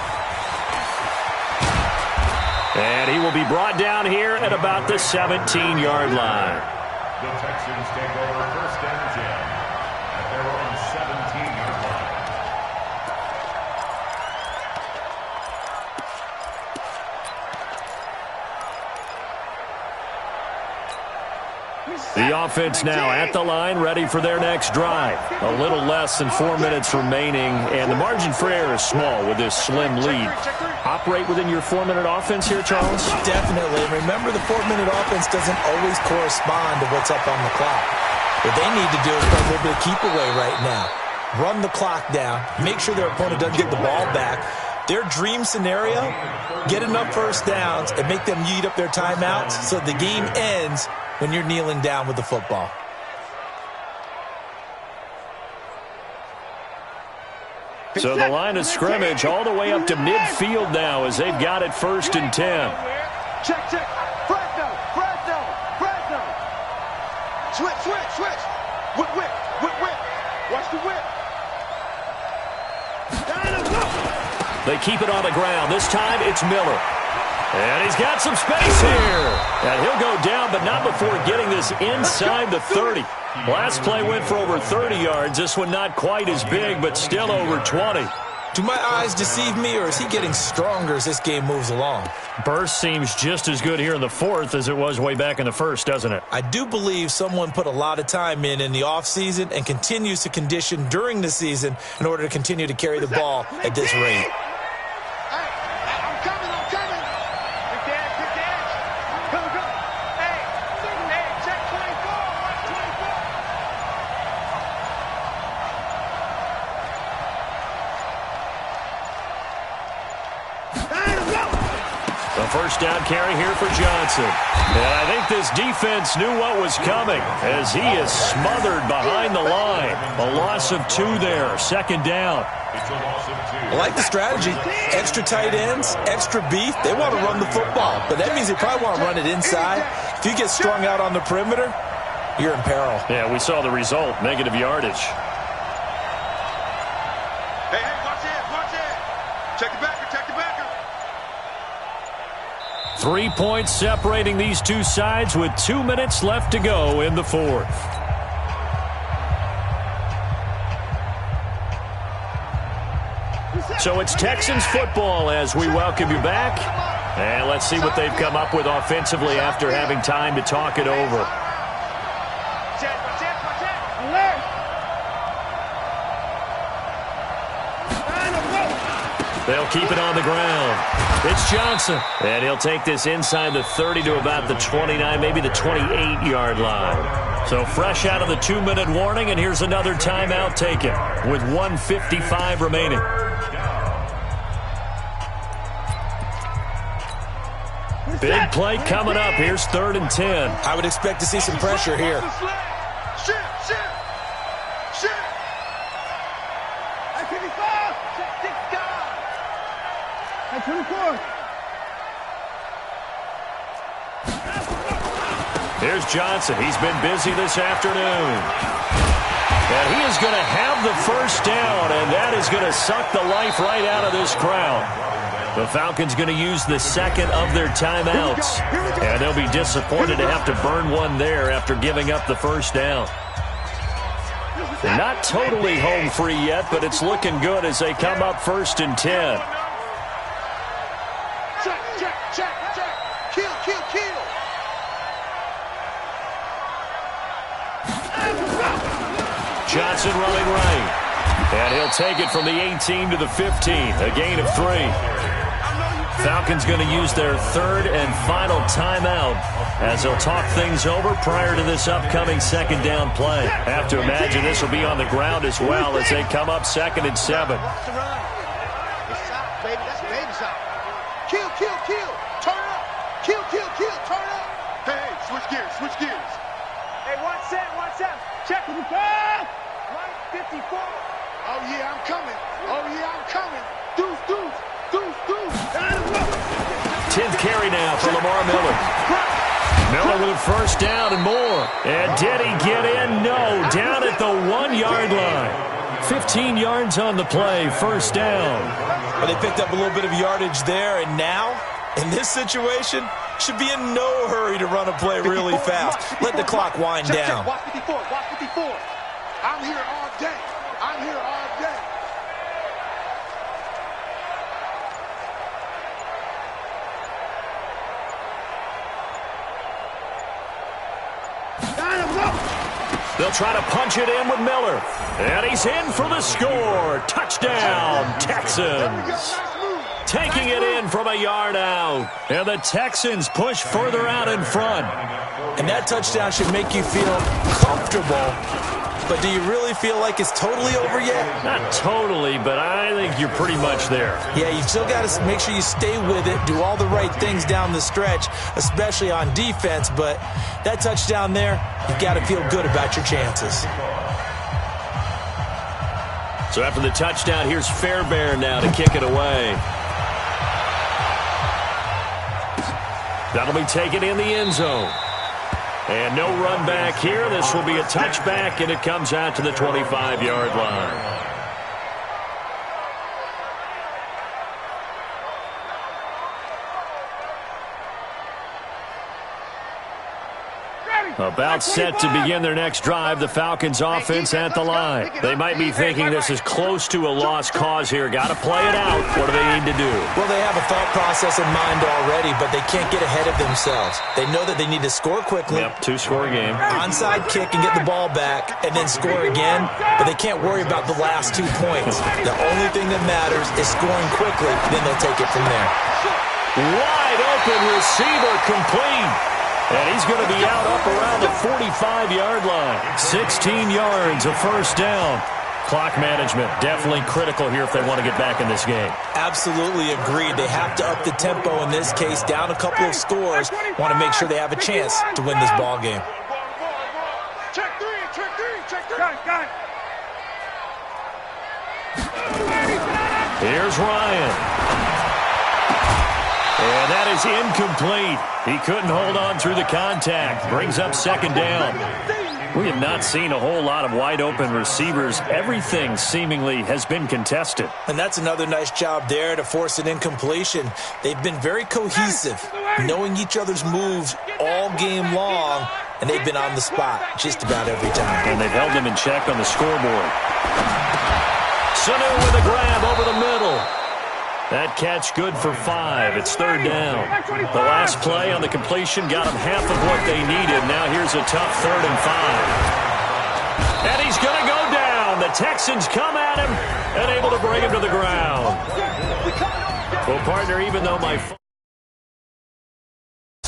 And he will be brought down here at about the 17-yard line. The Texans take over 1st and 10 at their own 17-yard line. The offense now at the line, ready for their next drive. A little less than 4 minutes remaining, and the margin for error is small with this slim lead. Operate within your 4-minute offense here, Charles? Definitely. Remember, the 4-minute offense doesn't always correspond to what's up on the clock. What they need to do is play a little bit of keep away right now. Run the clock down. Make sure their opponent doesn't get the ball back. Their dream scenario, get enough 1st downs and make them eat up their timeouts so the game ends when you're kneeling down with the football. So the line of scrimmage all the way up to midfield now as they've got it 1st and 10. Check, check. Fresno. Switch. Whip. Watch the whip. They keep it on the ground. This time it's Miller. And he's got some space here. And he'll go down, but not before getting this inside the 30. Last play went for over 30 yards. This one not quite as big, but still over 20. Do my eyes deceive me, or is he getting stronger as this game moves along? Burst seems just as good here in the 4th as it was way back in the 1st, doesn't it? I do believe someone put a lot of time in the offseason and continues to condition during the season in order to continue to carry the ball at this rate. First down carry here for Johnson. And I think this defense knew what was coming as he is smothered behind the line. A loss of 2 there. 2nd down. I like the strategy. Extra tight ends, extra beef. They want to run the football, but that means they probably want to run it inside. If you get strung out on the perimeter, you're in peril. Yeah, we saw the result. Negative yardage. Hey, watch it. Check the backer. 3 points separating these two sides with 2 minutes left to go in the 4th. So it's Texans football as we welcome you back. And let's see what they've come up with offensively after having time to talk it over. They'll keep it on the ground. It's Johnson. And he'll take this inside the 30 to about the 29, maybe the 28-yard line. So fresh out of the 2-minute warning, and here's another timeout taken with 1:55 remaining. Big play coming up. Here's 3rd and 10. I would expect to see some pressure here. Shit. Here's Johnson. He's been busy this afternoon. And he is going to have the 1st down, and that is going to suck the life right out of this crowd. The Falcons going to use the 2nd of their timeouts, and they'll be disappointed to have to burn one there after giving up the 1st down. They're not totally home free yet, but it's looking good as they come up 1st and 10. Check. Kill. Johnson running right. And he'll take it from the 18 to the 15, a gain of 3. Falcons going to use their third and final timeout as they'll talk things over prior to this upcoming second down play. I have to imagine this will be on the ground as well as they come up 2nd and 7. Watch the run. It's out, baby. That's baby's out. Kill, kill, kill. Turn up. Kill, kill, kill. Turn up. Hey, switch gears, switch gears. Hey, 1-7. Check with the ball. 54. Oh, yeah, I'm coming. Oh, yeah, I'm coming. Deuce, deuce. Deuce, deuce. 10th carry now for Lamar Miller. Miller with a first down and more. And did he get in? No, down at the 1-yard line. 15 yards on the play, first down. Well, they picked up a little bit of yardage there, and now, in this situation, should be in no hurry to run a play really fast. Let the clock wind down. Watch 54, watch 54. I'm here all day. I'm here all day. They'll try to punch it in with Miller. And he's in for the score. Touchdown, Texans. Taking it in from a yard out. And the Texans push further out in front. And that touchdown should make you feel comfortable. But do you really feel like it's totally over yet? Not totally, but I think you're pretty much there. Yeah, you still got to make sure you stay with it, do all the right things down the stretch, especially on defense. But that touchdown there, you've got to feel good about your chances. So after the touchdown, here's Fairbairn now to kick it away. That'll be taken in the end zone. And no run back here. This will be a touchback, and it comes out to the 25-yard line. About set to begin their next drive, the Falcons offense at the line. They might be thinking this is close to a lost cause here. Got to play it out. What do they need to do? Well, they have a thought process in mind already, but they can't get ahead of themselves. They know that they need to score quickly. Yep, two-score game. Onside kick and get the ball back, and then score again. But they can't worry about the last 2 points. The only thing that matters is scoring quickly. Then they'll take it from there. Wide open receiver complete. And he's going to be out up around the 45-yard line. 16 yards, a first down. Clock management definitely critical here if they want to get back in this game. Absolutely agreed. They have to up the tempo in this case, down a couple of scores. Want to make sure they have a chance to win this ball game. Check three. Got it. Here's Ryan. And that is incomplete. He couldn't hold on through the contact. Brings up second down. We have not seen a whole lot of wide-open receivers. Everything seemingly has been contested. And that's another nice job there to force an incompletion. They've been very cohesive, knowing each other's moves all game long, and they've been on the spot just about every time. And they've held them in check on the scoreboard. Sanu with a grab over the middle. That catch good for 5. It's third down. The last play on the completion got them half of what they needed. Now here's a tough 3rd and 5. And he's going to go down. The Texans come at him and able to bring him to the ground. Well, partner, even though my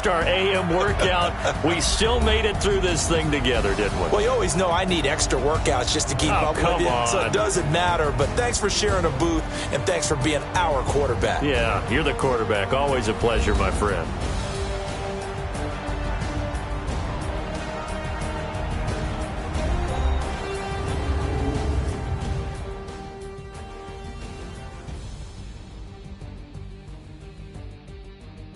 our AM workout, we still made it through this thing together, didn't we? Well, you always know I need extra workouts just to keep up with you, so it doesn't matter. But thanks for sharing a booth, and thanks for being our quarterback. Yeah, you're the quarterback. Always a pleasure, my friend.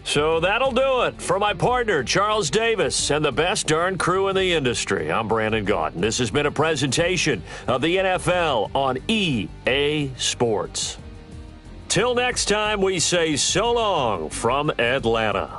So that'll do it for my partner, Charles Davis, and the best darn crew in the industry. I'm Brandon Gaudin. This has been a presentation of the NFL on EA Sports. Till next time, we say so long from Atlanta.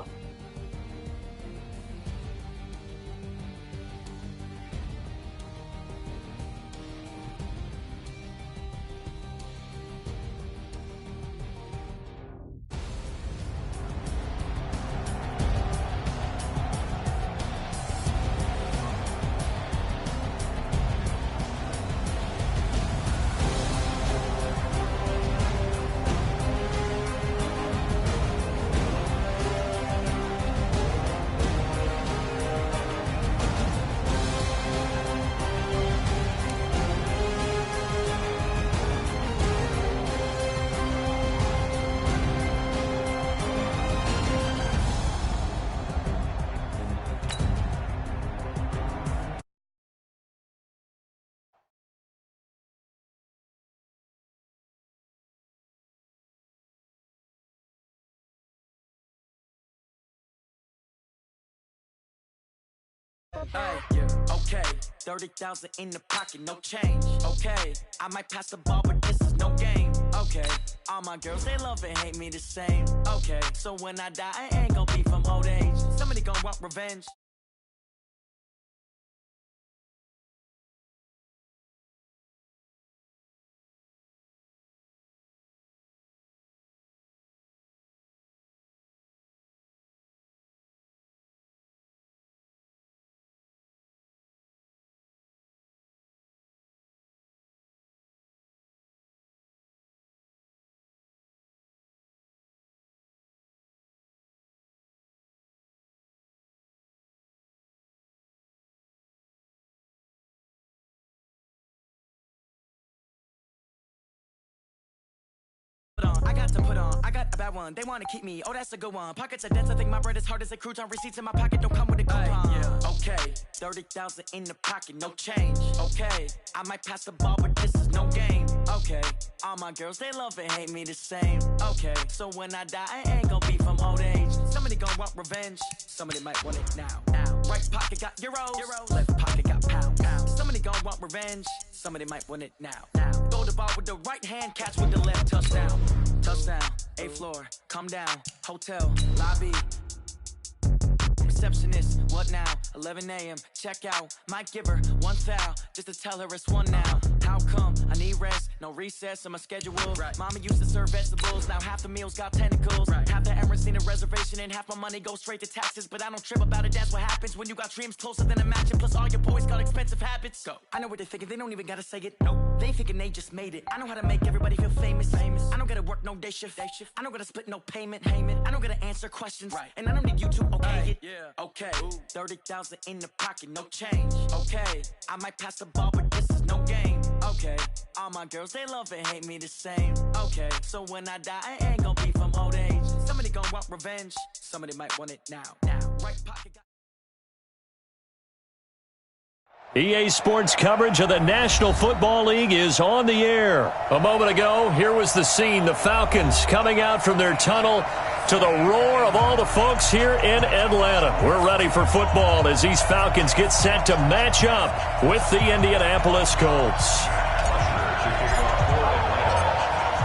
Okay, 30,000 in the pocket, no change. Okay, I might pass the ball, but this is no game. Okay, all my girls, they love and hate me the same. Okay, so when I die, I ain't gon' be from old age. Somebody gon' want revenge. I got to put on, I got a bad one. They wanna keep me, oh that's a good one. Pockets are dense, I think my bread is hard as a crouton. Receipts in my pocket don't come with a coupon. Okay, 30,000 in the pocket, no change. Okay, I might pass the ball, but this is no game. Okay, all my girls, they love and hate me the same. Okay, so when I die, I ain't gon' be from old age. Somebody gon' want revenge, somebody might want it now. Right pocket got euros, left pocket got pounds. Somebody gon' want revenge, somebody might want it now. Throw the ball with the right hand, catch with the left, touchdown. Touchdown, 8th floor, come down, hotel, lobby. Receptionist, what now? 11 a.m., check out. Might give her one foul, just to tell her it's one now. How come? I need rest, no recess in my schedule. Mama used to serve vegetables, now half the meals got tentacles. Half the Emirates need a reservation and half my money goes straight to taxes. But I don't trip about it, that's what happens when you got dreams closer than a match. And plus all your boys got expensive habits. Go. I know what they're thinking, they don't even gotta say it. Nope. They thinking they just made it. I know how to make everybody feel famous. I don't gotta work no day shift. I don't gotta split no payment. I don't gotta answer questions. And I don't need you to okay it. Okay, 30,000 in the pocket, no change. Okay, I might pass the ball, but this is no game. Okay, all my girls, they love and hate me the same. Okay, so when I die, I ain't gon' be from old age. Somebody gon' want revenge, somebody might want it now. Right pocket got EA Sports coverage of the National Football League is on the air. A moment ago, here was the scene. The Falcons coming out from their tunnel to the roar of all the folks here in Atlanta. We're ready for football as these Falcons get set to match up with the Indianapolis Colts.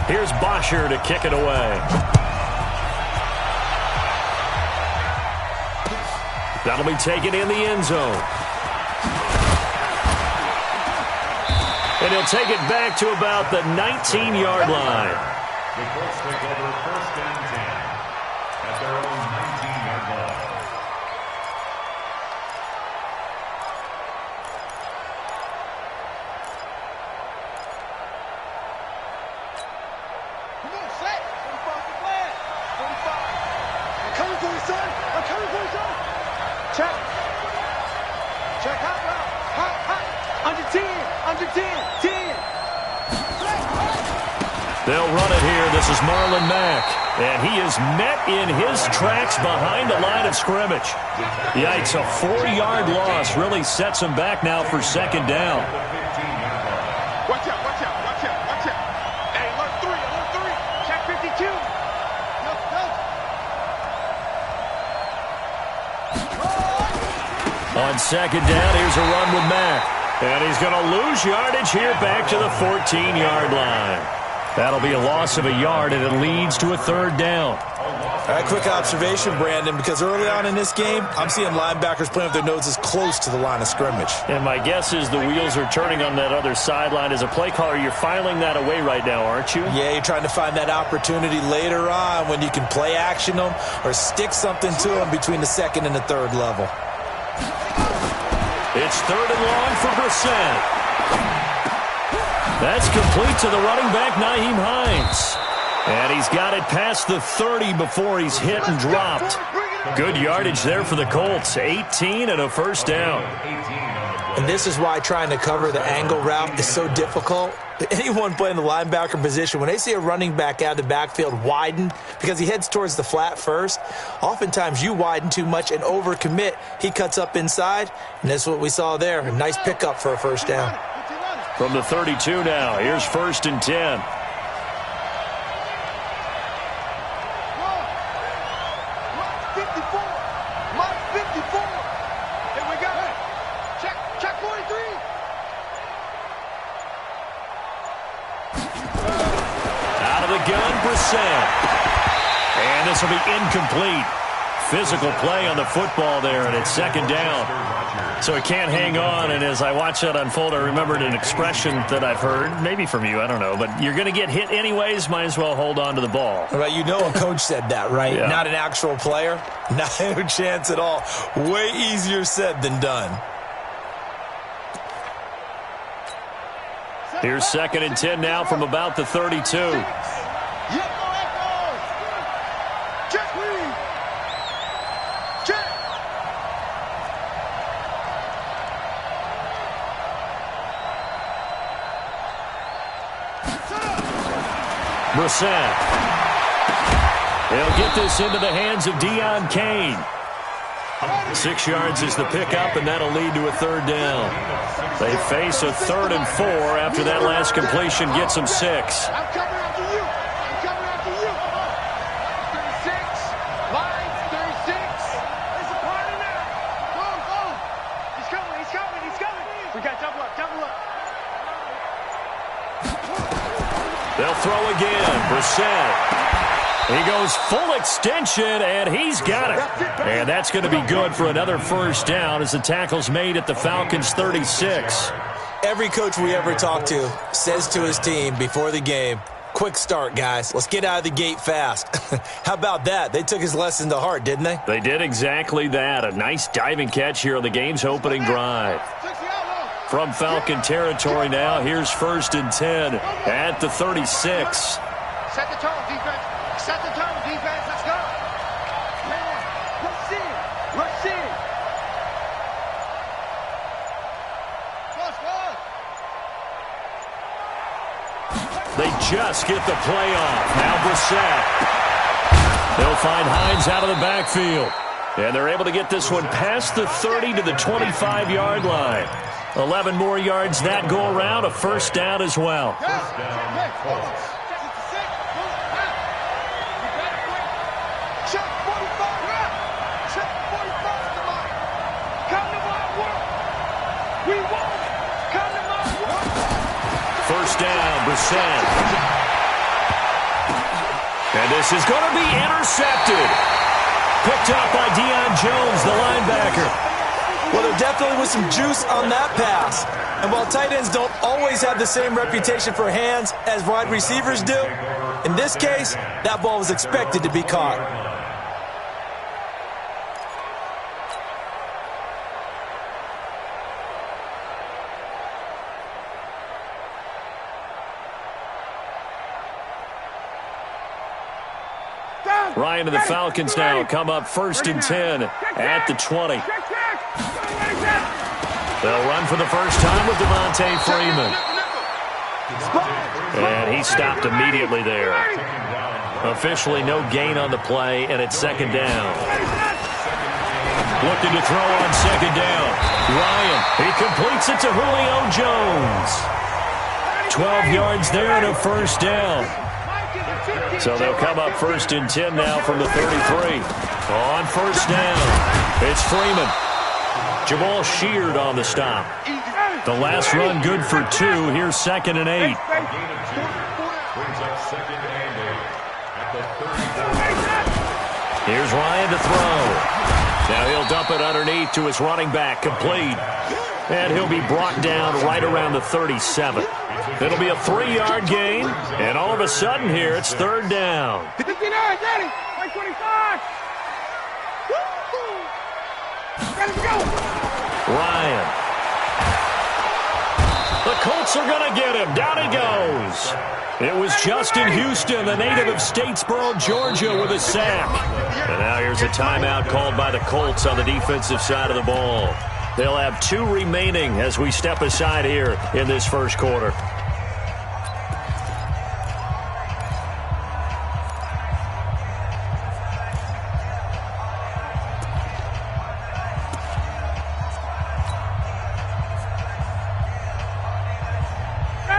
Here's Bosher to kick it away. That'll be taken in the end zone. And he'll take it back to about the 19-yard line. The Colts take over 1st and 10 at their own 19-yard line. Come on, set. 45 to plan. 45. I'm coming for you, son. I'm coming for you, son. Check. Check hot route. Hot. Under 10. Under 10. 10. They'll run it here. This is Marlon Mack. And he is met in his tracks behind the line of scrimmage. Yikes, a 4-yard loss really sets him back now for 2nd down. Watch out, watch out, watch out, watch out. Hey, alert 3. Check 52. On 2nd down, here's a run with Mack. And he's going to lose yardage here back to the 14-yard line. That'll be a loss of a yard, and it leads to a 3rd down. All right, quick observation, Brandon, because early on in this game, I'm seeing linebackers playing with their noses close to the line of scrimmage. And my guess is the wheels are turning on that other sideline. As a play caller, you're filing that away right now, aren't you? Yeah, you're trying to find that opportunity later on when you can play action them or stick something to them between the 2nd and the 3rd level. It's 3rd and long for Brissett. That's complete to the running back, Nyheim Hines. And he's got it past the 30 before he's hit and dropped. Good yardage there for the Colts. 18 and a 1st down. And this is why trying to cover the angle route is so difficult. Anyone playing the linebacker position, when they see a running back out of the backfield widen because he heads towards the flat first, oftentimes you widen too much and overcommit. He cuts up inside, and that's what we saw there. A nice pickup for a 1st down. From the 32 now, here's 1st and 10. Mark 54. Here we go. gun, Brissett. And this will be incomplete. Physical play on the football there, and it's second down. So he can't hang on, and as I watch that unfold, I remembered an expression that I've heard, maybe from you, I don't know, but you're going to get hit anyways, might as well hold on to the ball. Well, you know a coach said that, right? Yeah. Not an actual player. No chance at all. Way easier said than done. Here's 2nd and 10 now from about the 32. Brissett. They'll get this into the hands of Deion Kane. 6 yards is the pickup, and that'll lead to a third down. They face a 3rd and 4 after that last completion gets them 6. I'm coming after you. I'm coming after you. 36. Line 36. It's a party now. Go on, go on. He's coming. He's coming. He's coming. We got double up. Double up. They'll throw again. Brissett. He goes full extension, and he's got it. And that's going to be good for another first down as the tackle's made at the Falcons' 36. Every coach we ever talk to says to his team before the game, quick start, guys. Let's get out of the gate fast. How about that? They took his lesson to heart, didn't they? They did exactly that. A nice diving catch here on the game's opening drive. From Falcon territory now, here's 1st and 10 at the 36. Set the tone, defense. Set the tone, defense. Let's go. Rush in. Rush in. They just get the play off. Now Brissett. They'll find Hines out of the backfield. And they're able to get this one past the 30 to the 25-yard line. 11 more yards that go around, a first down as well. First down, Brissett. And this is going to be intercepted. Picked up by Deion Jones, the linebacker. Well, there definitely was some juice on that pass. And while tight ends don't always have the same reputation for hands as wide receivers do, in this case, that ball was expected to be caught. Ryan and the Falcons now come up 1st and 10 at the 20. They'll run for the first time with Devontae Freeman. And he stopped immediately there. Officially no gain on the play, and it's 2nd down. Looking to throw on 2nd down. Ryan, he completes it to Julio Jones. 12 yards there and a first down. So they'll come up 1st and 10 now from the 33. On first down, it's Freeman. Jamal Sheard on the stop. The last run good for 2. Here's 2nd and 8. Here's Ryan to throw. Now he'll dump it underneath to his running back, complete. And he'll be brought down right around the 37. It'll be a 3-yard gain, and all of a sudden here, it's 3rd down. 59, 30, 25. Ready to go. Ryan. The Colts are going to get him. Down he goes. It was Justin Houston, the native of Statesboro, Georgia, with a sack. And now here's a timeout called by the Colts on the defensive side of the ball. They'll have 2 remaining as we step aside here in this first quarter.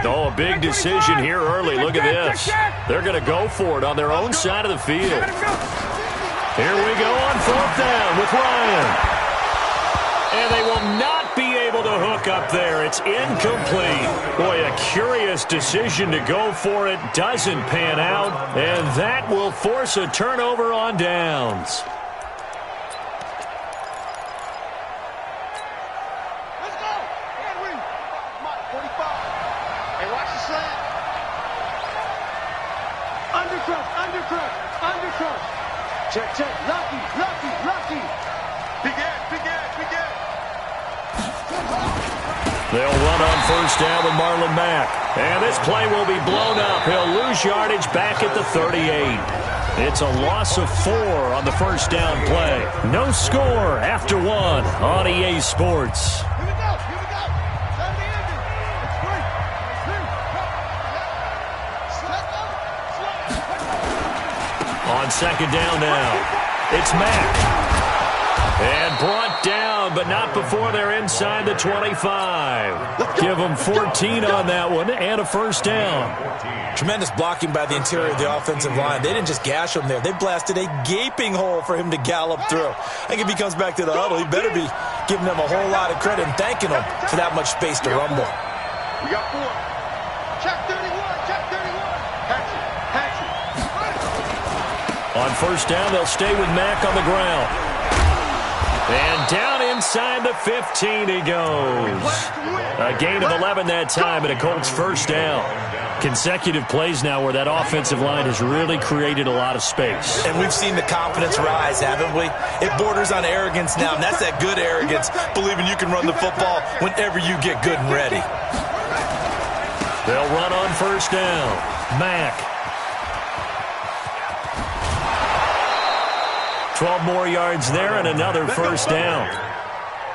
Oh, a big decision here early. Look at this. They're going to go for it on their own side of the field. Here we go on 4th down with Ryan. And they will not be able to hook up there. it's incomplete. Boy, a curious decision to go for it. Doesn't pan out, and that will force a turnover on downs. Let's go. Henry. 45. Hey, watch the slant. Undercrush. Check. Lucky. Big edge. They'll run on first down with Marlon Mack. And this play will be blown up. He'll lose yardage back at the 38. It's a loss of 4 on the first down play. No score after 1 on EA Sports. Here we go. Time to end it. On second down now, it's Mack. And brought down, but not before they're inside the 25. Give them 14 on that one and a first down. Tremendous blocking by the interior of the offensive line. They didn't just gash him there. They blasted a gaping hole for him to gallop through. I think if he comes back to the huddle, he better be giving them a whole lot of credit and thanking them for that much space to rumble. We got 4. Check 31. Hatchet. On first down, they'll stay with Mack on the ground. And down inside the 15 he goes. A gain of 11 that time, and a Colts first down. Consecutive plays now where that offensive line has really created a lot of space. And we've seen the confidence rise, haven't we? It borders on arrogance now, and that's that good arrogance, believing you can run the football whenever you get good and ready. They'll run on first down. Mack. 12 more yards there and another first down.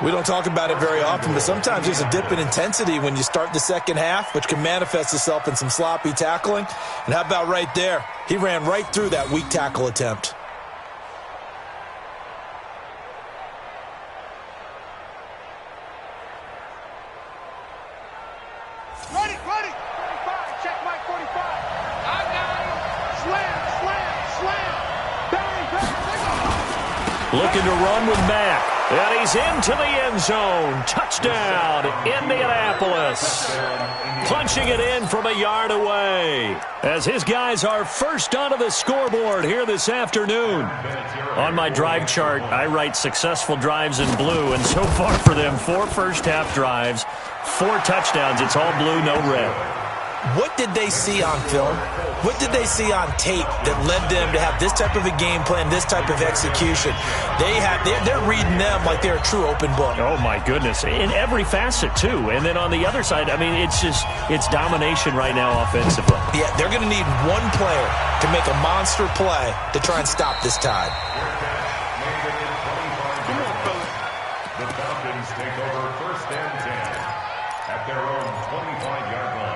We don't talk about it very often, but sometimes there's a dip in intensity when you start the second half, which can manifest itself in some sloppy tackling. And how about right there? He ran right through that weak tackle attempt. Ready. 45. Check Mike 45. I got him. Slam. Bang. Looking to run with Mack. And he's into the end zone. Touchdown, Indianapolis. Punching it in from a yard away. As his guys are first onto the scoreboard here this afternoon. On my drive chart, I write successful drives in blue. And so far for them, 4 first-half drives, 4 touchdowns. It's all blue, no red. What did they see on film? What did they see on tape that led them to have this type of a game plan, this type of execution? They're reading them like they're a true open book. Oh, my goodness. In every facet, too. And then on the other side, I mean, it's domination right now offensively. Yeah, they're going to need one player to make a monster play to try and stop this tide. The Falcons take over first and 10 at their own 25-yard line.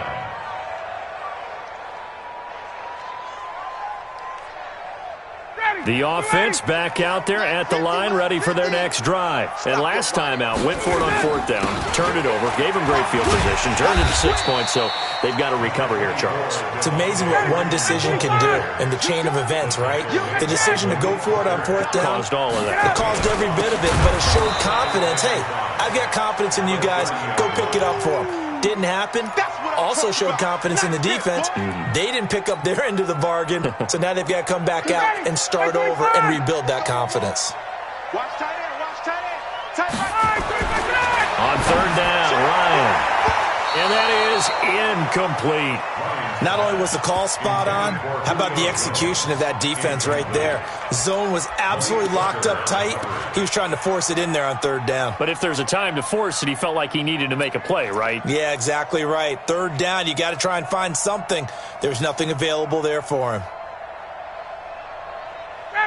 The offense back out there at the line, ready for their next drive. And last time out, went for it on fourth down, turned it over, gave them great field position, turned it to 6 points, so they've got to recover here, Charles. It's amazing what one decision can do in the chain of events, right? The decision to go for it on fourth down. Caused all of that. It caused every bit of it, but it showed confidence. Hey, I've got confidence in you guys. Go pick it up for them. Didn't happen. Also showed confidence in the defense. They didn't pick up their end of the bargain, so now they've got to come back out and start over and rebuild that confidence. Watch tight end. On third down, Ryan. And that is incomplete. Not only was the call spot on, how about the execution of that defense right there? Zone was absolutely locked up tight. He was trying to force it in there on third down. But if there's a time to force it, he felt like he needed to make a play, right? Yeah, exactly right. Third down, you got to try and find something. There's nothing available there for him.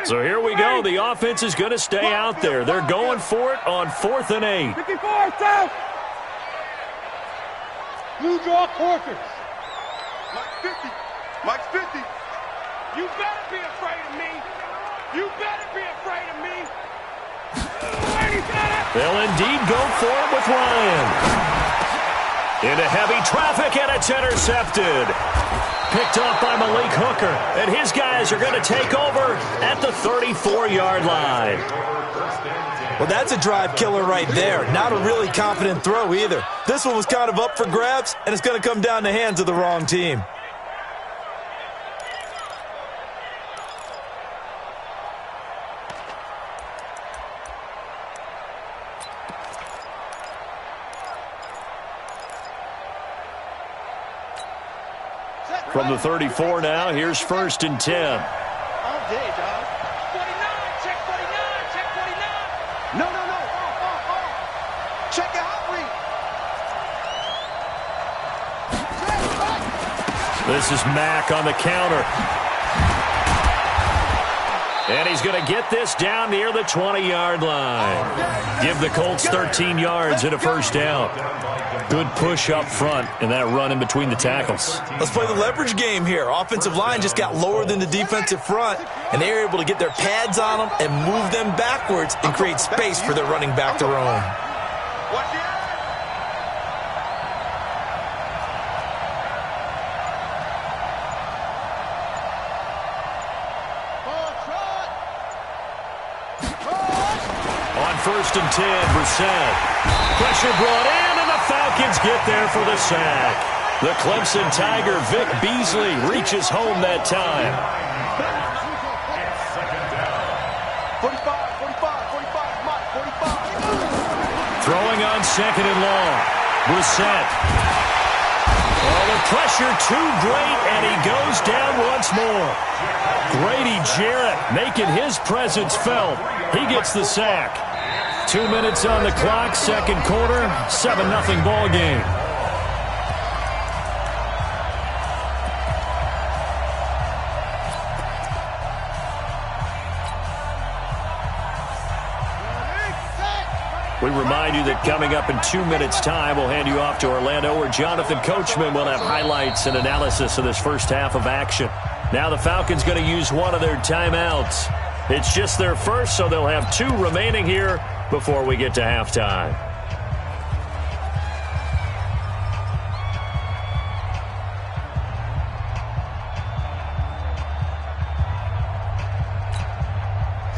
So here we go. The offense is going to stay out there. They're going for it on 4th and 8. 54, south. Blue draw quarters. Mike's 50. You better be afraid of me. You better be afraid of me. They'll indeed go for it with Ryan. Into heavy traffic, and it's intercepted. Picked off by Malik Hooker, and his guys are going to take over at the 34-yard line. Well, that's a drive killer right there. Not a really confident throw either. This one was kind of up for grabs, and it's going to come down the hands of the wrong team. From the 34 now, here's 1st and 10. All day, dog. 49, check 49, check 49. No. Check your hot read. This is Mack on the counter. And he's going to get this down near the 20-yard line. Give the Colts 13 yards and a 1st down. Good push up front and that run in between the tackles. Let's play the leverage game here. Offensive line just got lower than the defensive front, and they were able to get their pads on them and move them backwards and create space for their running back to roam. On 1st and 10, Brissett. Pressure brought in, and the Falcons get there for the sack. The Clemson Tiger, Vic Beasley, reaches home that time. 45, Mike, 45. Throwing on 2nd and long. Brissett. Oh, the pressure too great, and he goes down once more. Grady Jarrett making his presence felt. He gets the sack. 2 minutes on the clock, 2nd quarter, 7-0 ball game. We remind you that coming up in 2 minutes' time, we'll hand you off to Orlando, where Jonathan Coachman will have highlights and analysis of this first half of action. Now the Falcons going to use one of their timeouts. It's just their first, so they'll have 2 remaining here before we get to halftime.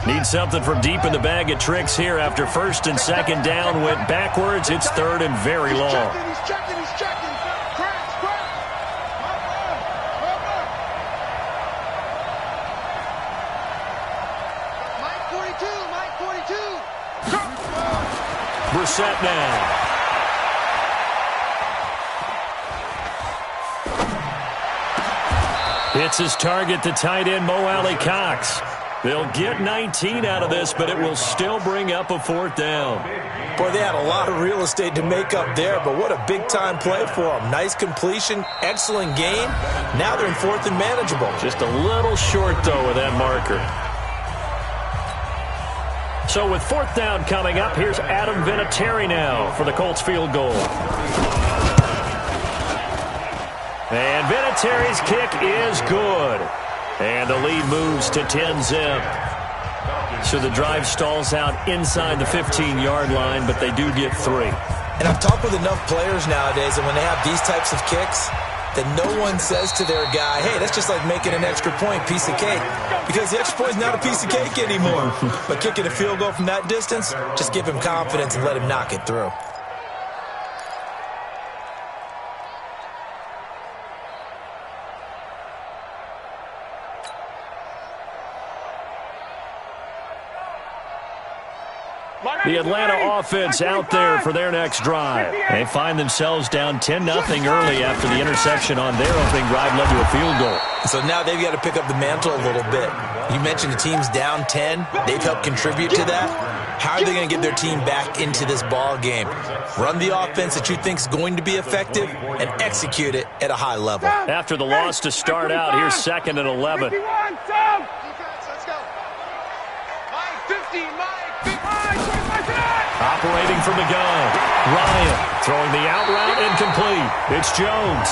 Need something from deep in the bag of tricks here after 1st and 2nd down went backwards. It's 3rd and very long. He's checking. Cracks. Mike 42. Brissett now. Hits his target, the tight end, Mo Alley Cox. They'll get 19 out of this, but it will still bring up a 4th down. Boy, they had a lot of real estate to make up there, but what a big-time play for them. Nice completion, excellent gain. Now they're in 4th and manageable. Just a little short, though, with that marker. So with 4th down coming up, here's Adam Vinatieri now for the Colts field goal. And Vinatieri's kick is good. And the lead moves to 10-zip. So the drive stalls out inside the 15-yard line, but they do get 3. And I've talked with enough players nowadays, and when they have these types of kicks, that no one says to their guy, hey, that's just like making an extra point, piece of cake. Because the extra point is not a piece of cake anymore. But kicking a field goal from that distance, just give him confidence and let him knock it through. The Atlanta offense out there for their next drive. They find themselves down 10-0 early after the interception on their opening drive led to a field goal. So now they've got to pick up the mantle a little bit. You mentioned the team's down 10. They've helped contribute to that. How are they going to get their team back into this ball game? Run the offense that you think is going to be effective and execute it at a high level. After the loss to start out, here's 2nd and 11. Let's go. Mike 50, Operating from the gun. Ryan throwing the out route incomplete. It's Jones.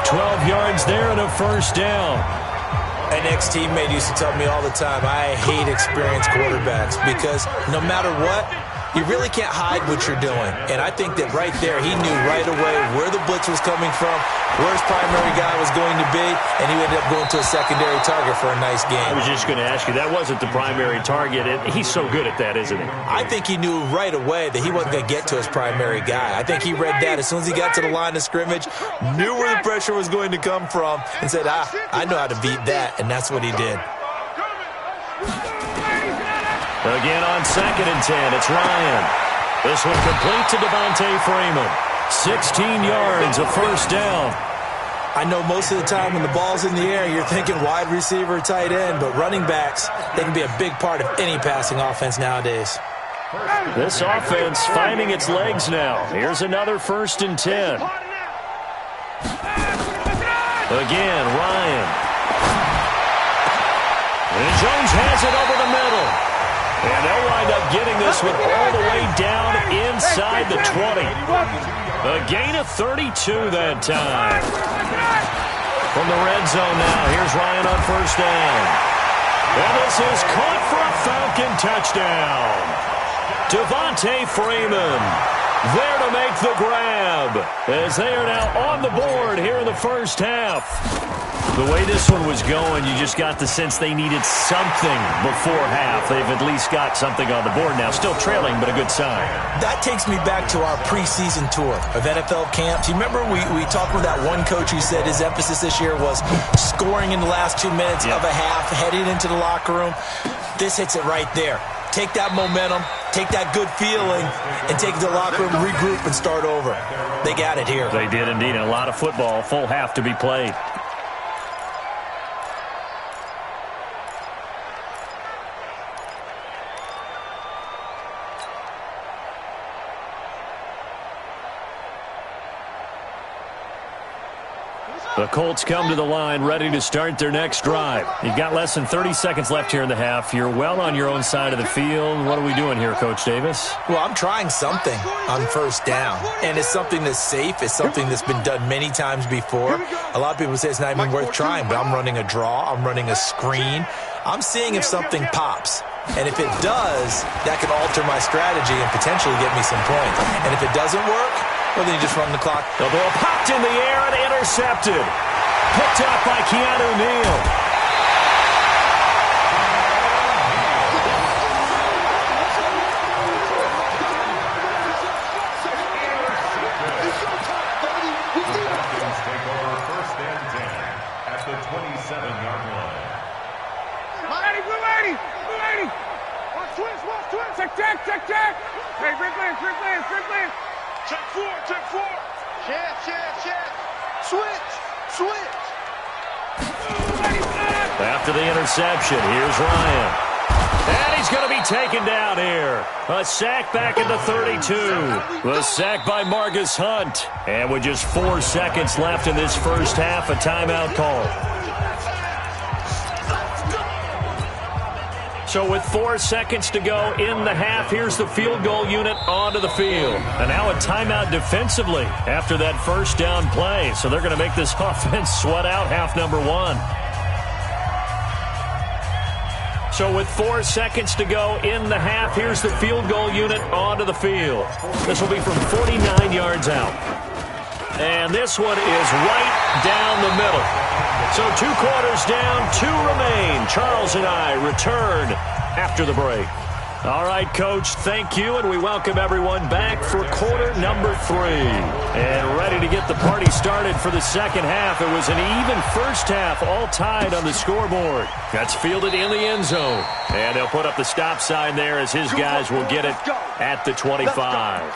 12 yards there and a 1st down. An ex-teammate used to tell me all the time, I hate experienced quarterbacks because no matter what, you really can't hide what you're doing. And I think that right there, he knew right away where the blitz was coming from, where his primary guy was going to be, and he ended up going to a secondary target for a nice game. I was just going to ask you, that wasn't the primary target. He's so good at that, isn't he? I think he knew right away that he wasn't going to get to his primary guy. I think he read that as soon as he got to the line of scrimmage, knew where the pressure was going to come from, and said, I know how to beat that, and that's what he did. Again on 2nd and 10, it's Ryan. This one complete to Devontae Freeman. 16 yards, a first down. I know most of the time when the ball's in the air, you're thinking wide receiver, tight end, but running backs, they can be a big part of any passing offense nowadays. This offense finding its legs now. Here's another 1st and 10. Again, Ryan. And Jones has it over the middle. And they'll wind up getting this one all the way down inside the 20. A gain of 32 that time. From the red zone now, here's Ryan on 1st down. And this is caught for a Falcon touchdown. Devontae Freeman there to make the grab as they are now on the board here in the first half. The way this one was going, you just got the sense they needed something before half. They've at least got something on the board now. Still trailing, but a good sign. That takes me back to our preseason tour of NFL camps. You remember we talked with that one coach who said his emphasis this year was scoring in the last 2 minutes of a half, heading into the locker room. This hits it right there. Take that momentum, take that good feeling, and take it to the locker room, regroup, and start over. They got it here. They did indeed. And a lot of football, full half to be played. The Colts come to the line ready to start their next drive. You've got less than 30 seconds left here in the half. You're well on your own side of the field. What are we doing here, Coach Davis? Well, I'm trying something on 1st down, and it's something that's safe. It's something that's been done many times before. A lot of people say it's not even worth trying, but I'm running a draw. I'm running a screen. I'm seeing if something pops. And if it does, that can alter my strategy and potentially get me some points. And if it doesn't work, well, then you just run the clock. The ball popped in the air and intercepted. Picked up by Keanu Neal. Take over 1st and 10 at the 27-yard line. Ready. Watch twist. Check. Hey, Franklin. Check four. Check. Switch. After the interception, here's Ryan. And he's going to be taken down here. A sack back at the 32. The sack by Marcus Hunt. And with just 4 seconds left in this first half, a timeout call. So with 4 seconds to go in the half, here's the field goal unit onto the field. And now a timeout defensively after that first down play. So they're going to make this offense sweat out half number 1. So with 4 seconds to go in the half, here's the field goal unit onto the field. This will be from 49 yards out. And this one is right down the middle. So 2 quarters down, 2 remain. Charles and I return after the break. All right, Coach, thank you, and we welcome everyone back for quarter number 3. And ready to get the party started for the second half. It was an even first half, all tied on the scoreboard. That's fielded in the end zone. And they'll put up the stop sign there as his guys will get it at the 25.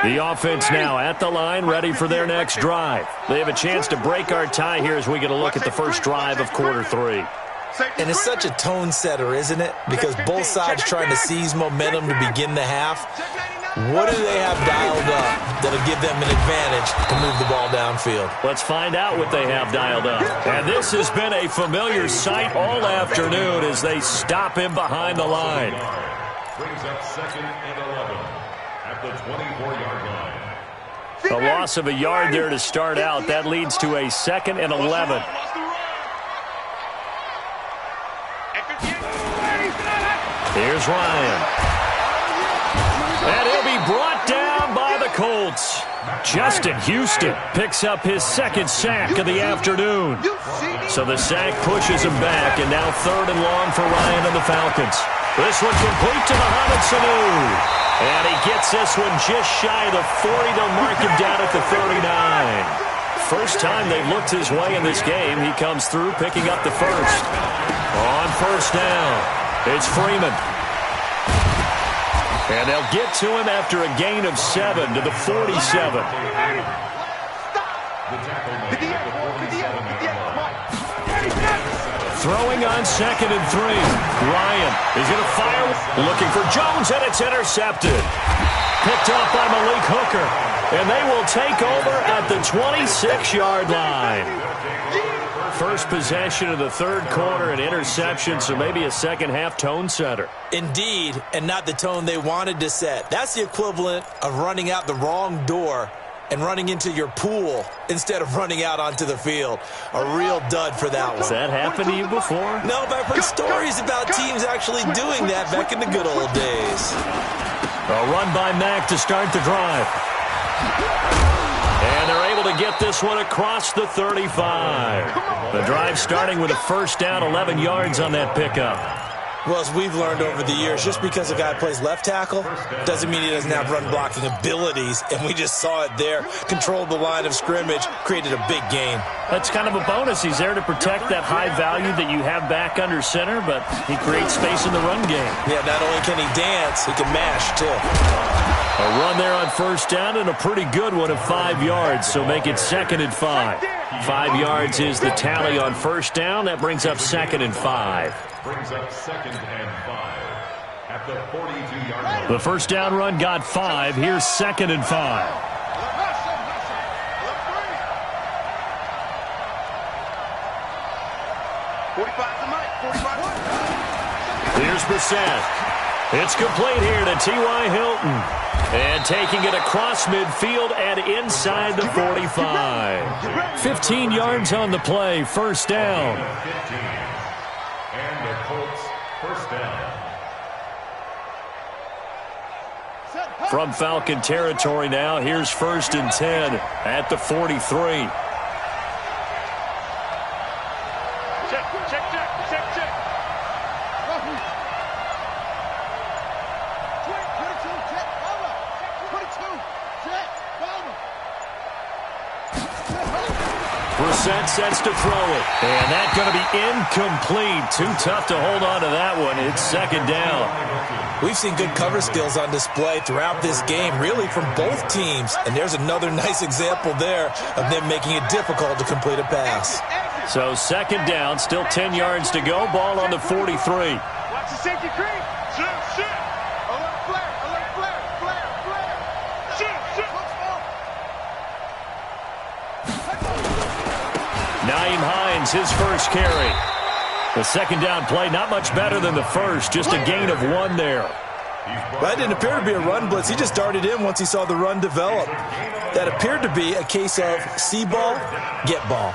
The offense now at the line, ready for their next drive. They have a chance to break our tie here as we get a look at the first drive of quarter 3. And it's such a tone setter, isn't it? Because both sides trying to seize momentum to begin the half. What do they have dialed up that'll give them an advantage to move the ball downfield? Let's find out what they have dialed up. And this has been a familiar sight all afternoon as they stop him behind the line. Brings up 2nd and 11 at the 24-yard line. A loss of a yard there to start out. That leads to a 2nd and 11. Here's Ryan. And he'll be brought down by the Colts. Justin Houston picks up his 2nd sack of the afternoon. So the sack pushes him back, and now 3rd and long for Ryan and the Falcons. This one complete to Mohamed Sanu. And he gets this one just shy of the 40. They'll mark him down at the 39. First time they've looked his way in this game. He comes through picking up the first. On first down, it's Freeman. And they'll get to him after a gain of 7 to the 47. Throwing on 2nd and 3. Ryan is going to fire. Looking for Jones, and it's intercepted. Picked off by Malik Hooker. And they will take over at the 26-yard line. First possession of the 3rd quarter, an interception, so maybe a second-half tone setter. Indeed, and not the tone they wanted to set. That's the equivalent of running out the wrong door and running into your pool instead of running out onto the field. A real dud for that one. Has that happened to you before? No, but I've heard stories about teams actually doing that back in the good old days. A run by Mack to start the drive. And they're able to get this one across the 35. The drive starting with a first down, 11 yards on that pickup. Well, as we've learned over the years, just because a guy plays left tackle doesn't mean he doesn't have run-blocking abilities, and we just saw it there. Controlled the line of scrimmage, created a big gain. That's kind of a bonus. He's there to protect that high value that you have back under center, but he creates space in the run game. Yeah, not only can he dance, he can mash, too. A run there on first down and a pretty good one of 5 yards, so make it 2nd and 5. 5 yards is the tally on first down. That brings up 2nd and 5. Brings up 2nd and 5 at the 42-yard line. The first down run got 5. Here's 2nd and 5. 45. Here's Brissett. It's complete here to T.Y. Hilton. And taking it across midfield and inside the 45. 15 yards on the play, first down. And the Colts first down. From Falcon territory now, here's 1st and 10 at the 43. Brissett sets to throw it. And that's going to be incomplete. Too tough to hold on to that one. It's 2nd down. We've seen good cover skills on display throughout this game, really from both teams. And there's another nice example there of them making it difficult to complete a pass. So 2nd down, still 10 yards to go. Ball on the 43. Watch the safety creep. Shoot. Alert flare. Shoot. Naeem Hines, his first carry. The 2nd down play, not much better than the first, just a gain of 1 there. That didn't appear to be a run blitz. He just darted in once he saw the run develop. That appeared to be a case of see ball, get ball.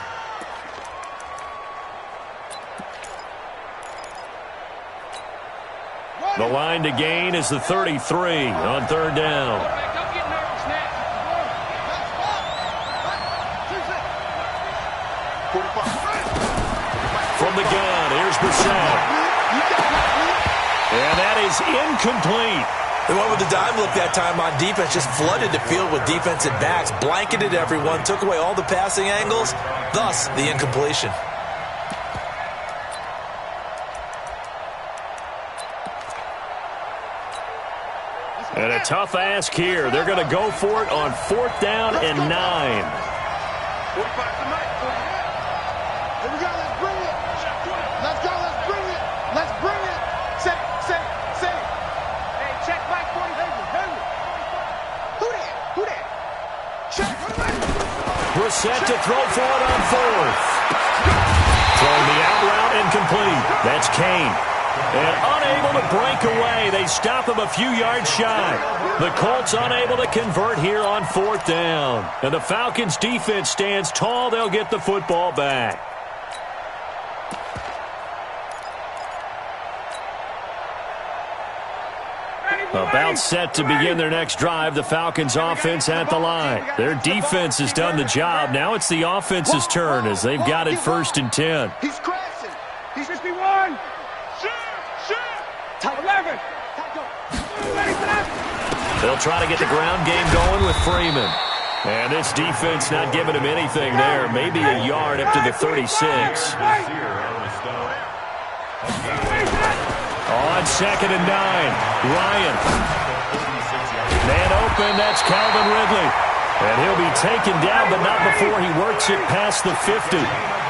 The line to gain is the 33 on 3rd down. From the gun, here's Brissett. And that is incomplete. They went with the dime look that time on defense, just flooded the field with defensive backs, blanketed everyone, took away all the passing angles, thus the incompletion. And a tough ask here. They're going to go for it on 4th down and 9. 45 to Mike. Here we go. Let's bring it. Let's go. Let's bring it. Let's bring it. Say. Hey, check Mike 45. Brissett to throw for it on fourth. Throwing the out route incomplete. That's Kane. And unable to break away. They stop him a few yards shy. The Colts unable to convert here on fourth down. And the Falcons defense stands tall. They'll get the football back. About set to begin their next drive. The Falcons offense at the line. Their defense has done the job. Now it's the offense's turn as they've got it 1st and 10. He's crashing. He's 51. Top 11. They'll try to get the ground game going with Freeman. And this defense not giving him anything there. Maybe a yard up to the 36. On 2nd and 9, Ryan. Man open, that's Calvin Ridley. And he'll be taken down, but not before he works it past the 50.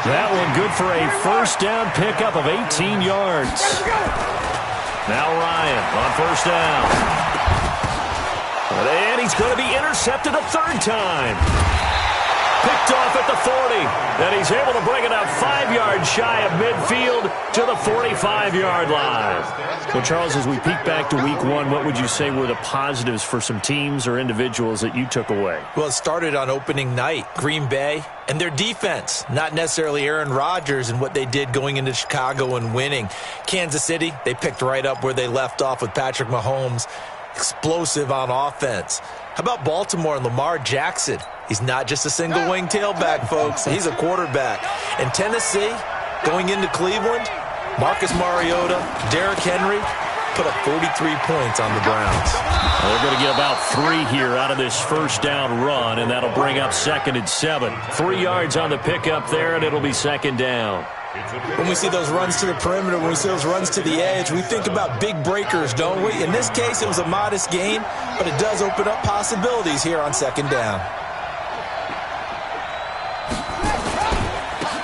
That one good for a first down pickup of 18 yards. Now Ryan on first down. And he's going to be intercepted a 3rd time. Picked off at the 40. And he's able to bring it up 5 yards shy of midfield to the 45-yard line. Well, Charles, as we peek back to week 1, what would you say were the positives for some teams or individuals that you took away? Well, it started on opening night. Green Bay and their defense, not necessarily Aaron Rodgers and what they did going into Chicago and winning. Kansas City, they picked right up where they left off with Patrick Mahomes. Explosive on offense. How about Baltimore and Lamar Jackson? He's not just a single wing tailback, folks. He's a quarterback. And Tennessee, going into Cleveland, Marcus Mariota, Derrick Henry, put up 43 points on the Browns. They're going to get about 3 here out of this first down run, and that'll bring up 2nd and 7. 3 yards on the pickup there, and it'll be 2nd down. When we see those runs to the perimeter, when we see those runs to the edge, we think about big breakers, don't we? In this case, it was a modest gain, but it does open up possibilities here on 2nd down.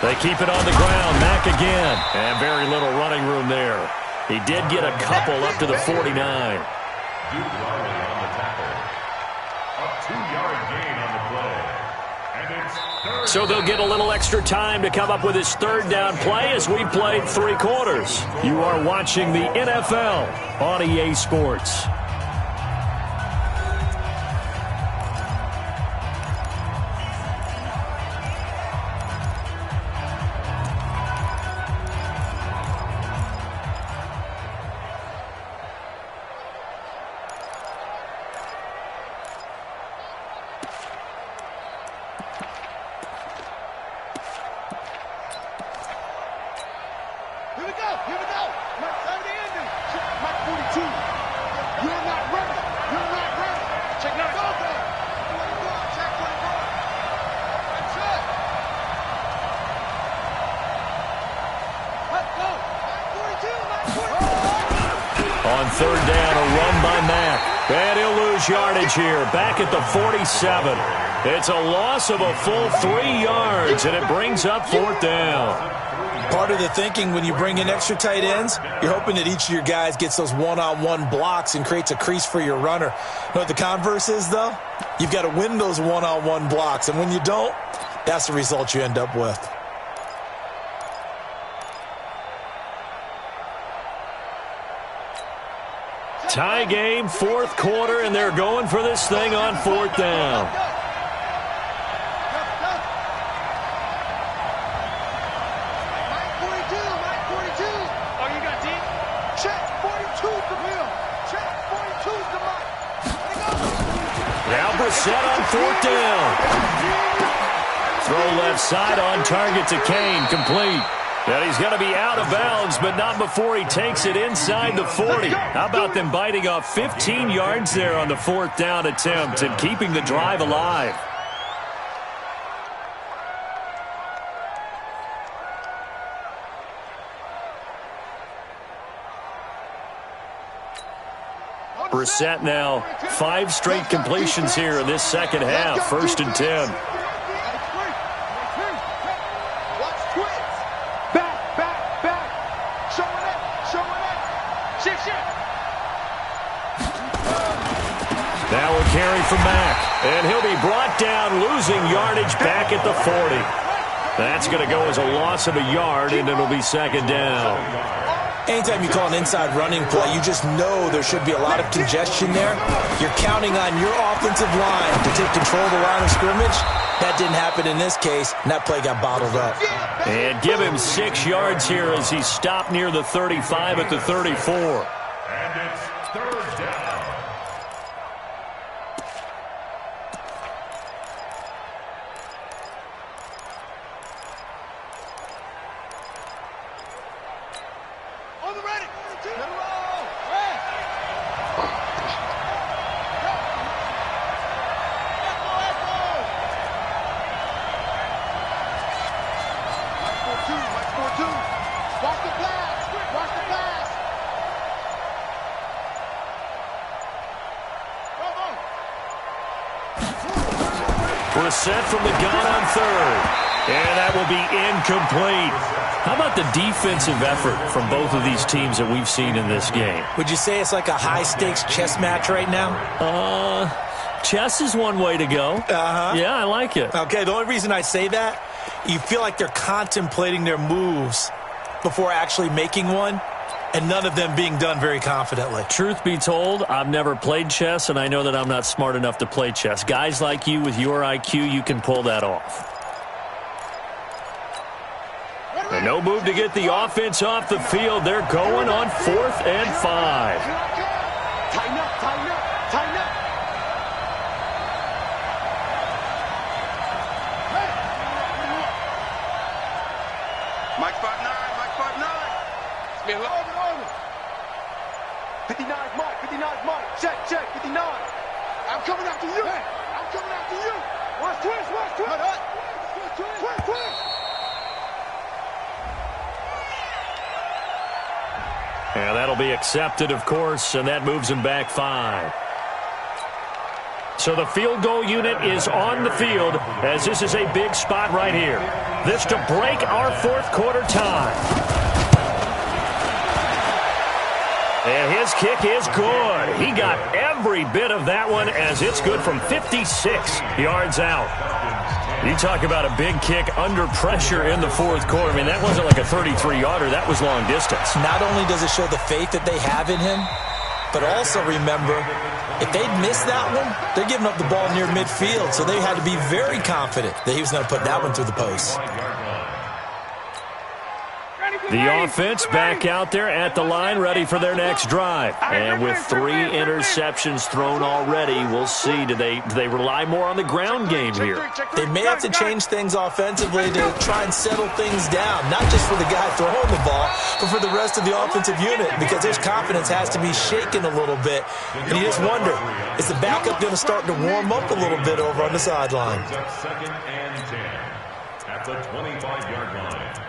They keep it on the ground. Mack again. And very little running room there. He did get a couple up to the 49. Duke Riley on the tackle. A 2-yard gain on the play. And it's third. So they'll get a little extra time to come up with his 3rd down play as we played 3 quarters. You are watching the NFL on EA Sports. On 3rd down, a run by Mack. And he'll lose yardage here, back at the 47. It's a loss of a full 3 yards, and it brings up 4th down. Part of the thinking when you bring in extra tight ends, you're hoping that each of your guys gets those one-on-one blocks and creates a crease for your runner. You know what the converse is, though? You've got to win those one-on-one blocks, and when you don't, that's the result you end up with. Tie game, 4th quarter, and they're going for this thing on 4th down. Now Brissett on 4th down. Throw left side on target to Kane, complete. And he's going to be out of bounds, but not before he takes it inside the 40. How about them biting off 15 yards there on the 4th down attempt and keeping the drive alive? Brissett now 5 straight completions here in this second half. 1st and 10. Now a carry from Mack. And he'll be brought down, losing yardage back at the 40. That's going to go as a loss of a yard, and it'll be second down. Anytime you call an inside running play, you just know there should be a lot of congestion there. You're counting on your offensive line to take control of the line of scrimmage. That didn't happen in this case, and that play got bottled up. And give him 6 yards here as he stopped near the 35 at the 34. And it's third down. On the ready. Let it roll. Red. Watch 4-2. Watch the blast. Watch the blast. We're set from the gun on third. And that will be incomplete. How about the defensive effort from both of these teams that we've seen in this game? Would you say it's like a high-stakes chess match right now? Chess is one way to go. Yeah, I like it. Okay, the only reason I say that, you feel like they're contemplating their moves before actually making one, and none of them being done very confidently. Truth be told, I've never played chess, and I know that I'm not smart enough to play chess. Guys like you with your IQ, you can pull that off. And no move to get the offense off the field. They're going on 4th and 5. Tighten up, tighten up, tighten up. Mike 5'9", Mike 5'9". It's me, over. 59's Mike, 59's Mike. Check, 59. I'm coming after you. Hey, I'm coming after you. Watch twist. Twist. And that'll be accepted, of course, and that moves him back 5. So the field goal unit is on the field as this is a big spot right here. This to break our 4th quarter tie. And his kick is good. He got every bit of that one as it's good from 56 yards out. You talk about a big kick under pressure in the 4th quarter. I mean, that wasn't like a 33-yarder. That was long distance. Not only does it show the faith that they have in him, but also remember, if they'd missed that one, they're giving up the ball near midfield, so they had to be very confident that he was going to put that one through the post. The offense back out there at the line, ready for their next drive. And with 3 interceptions thrown already, we'll see. Do they rely more on the ground game here? They may have to change things offensively to try and settle things down, not just for the guy throwing the ball, but for the rest of the offensive unit, because his confidence has to be shaken a little bit. And you just wonder, is the backup going to start to warm up a little bit over on the sideline? Second and 10 at the 25-yard line.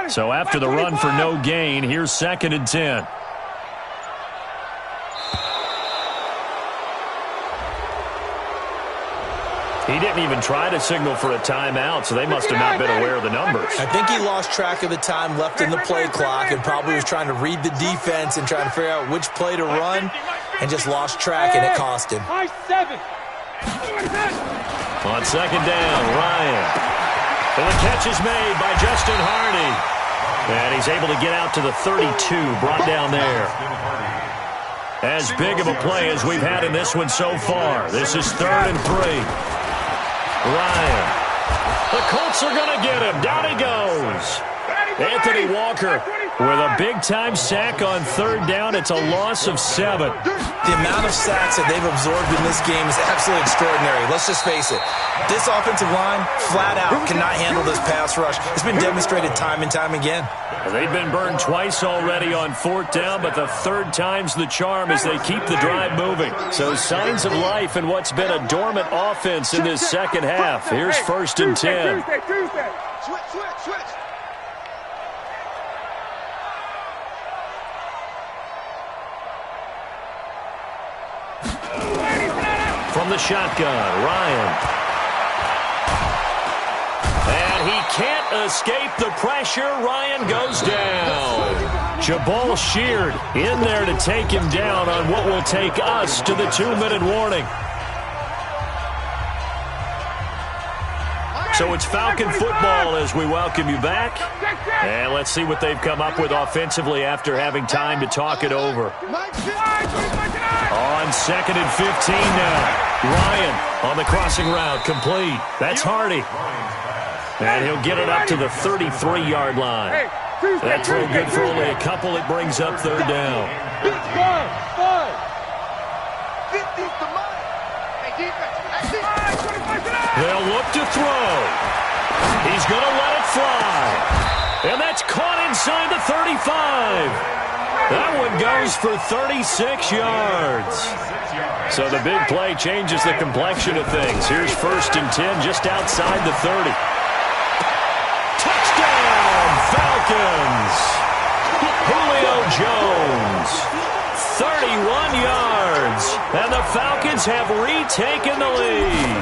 So after the run for no gain, here's 2nd and 10. He didn't even try to signal for a timeout, so they must have not been aware of the numbers. I think he lost track of the time left in the play clock and probably was trying to read the defense and trying to figure out which play to run and just lost track, and it cost him. High 7. On 2nd down, Ryan. And the catch is made by Justin Hardy. And he's able to get out to the 32, brought down there. As big of a play as we've had in this one so far. This is 3rd and 3. Ryan. The Colts are going to get him. Down he goes. Anthony Walker With a big-time sack on third down, it's a loss of 7. The amount of sacks that they've absorbed in this game is absolutely extraordinary. Let's just face it. This offensive line, flat out, cannot handle this pass rush. It's been demonstrated time and time again. They've been burned twice already on fourth down, but the third time's the charm as they keep the drive moving. So signs of life in what's been a dormant offense in this second half. Here's 1st and 10. Switch. From the shotgun, Ryan. And he can't escape the pressure. Ryan goes down. Jabal Sheard in there to take him down on what will take us to the 2-minute warning. So it's Falcon football as we welcome you back. And let's see what they've come up with offensively after having time to talk it over. On 2nd and 15 now. Ryan on the crossing route, complete. That's Hardy. And he'll get it up to the 33-yard line. That throw good for only a couple. It brings up third down. They'll look to throw. He's going to let it fly. And that's caught inside the 35. That one goes for 36 yards. So the big play changes the complexion of things. Here's 1st and 10 just outside the 30. Touchdown, Falcons. Julio Jones. 31 yards. And the Falcons have retaken the lead.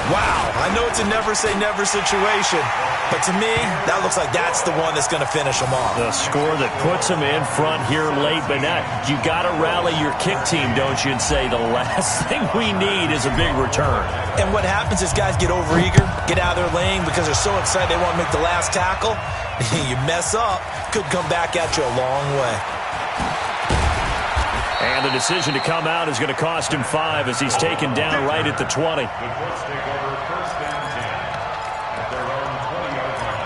Wow, I know it's a never-say-never situation, but to me, that looks like that's the one that's going to finish them off. The score that puts them in front here late, but now you got to rally your kick team, don't you, and say the last thing we need is a big return. And what happens is guys get overeager, get out of their lane because they're so excited they want to make the last tackle. You mess up, could come back at you a long way. And the decision to come out is going to cost him 5 as he's taken down right at the 20. The Colts take over 1st and 10 at their own 20-yard line.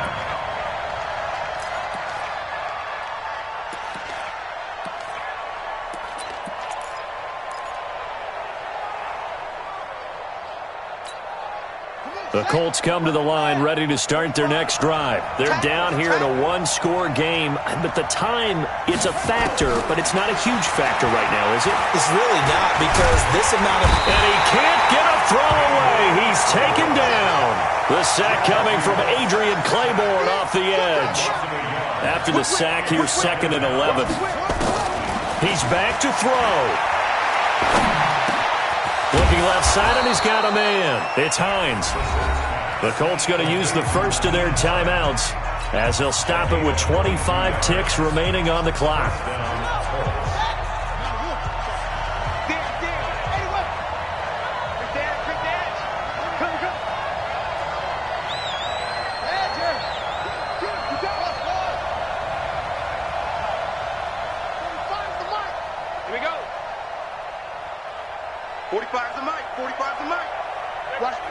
The Colts come to the line ready to start their next drive. They're down here in a one-score game, but the time, it's a factor, but it's not a huge factor right now, is it? It's really not because this amount of... And he can't get a throw away. He's taken down. The sack coming from Adrian Claiborne off the edge. After the sack, here's 2nd and 11. He's back to throw. Looking left side, and he's got a man. It's Hines. The Colts going to use the first of their timeouts as they'll stop it with 25 ticks remaining on the clock.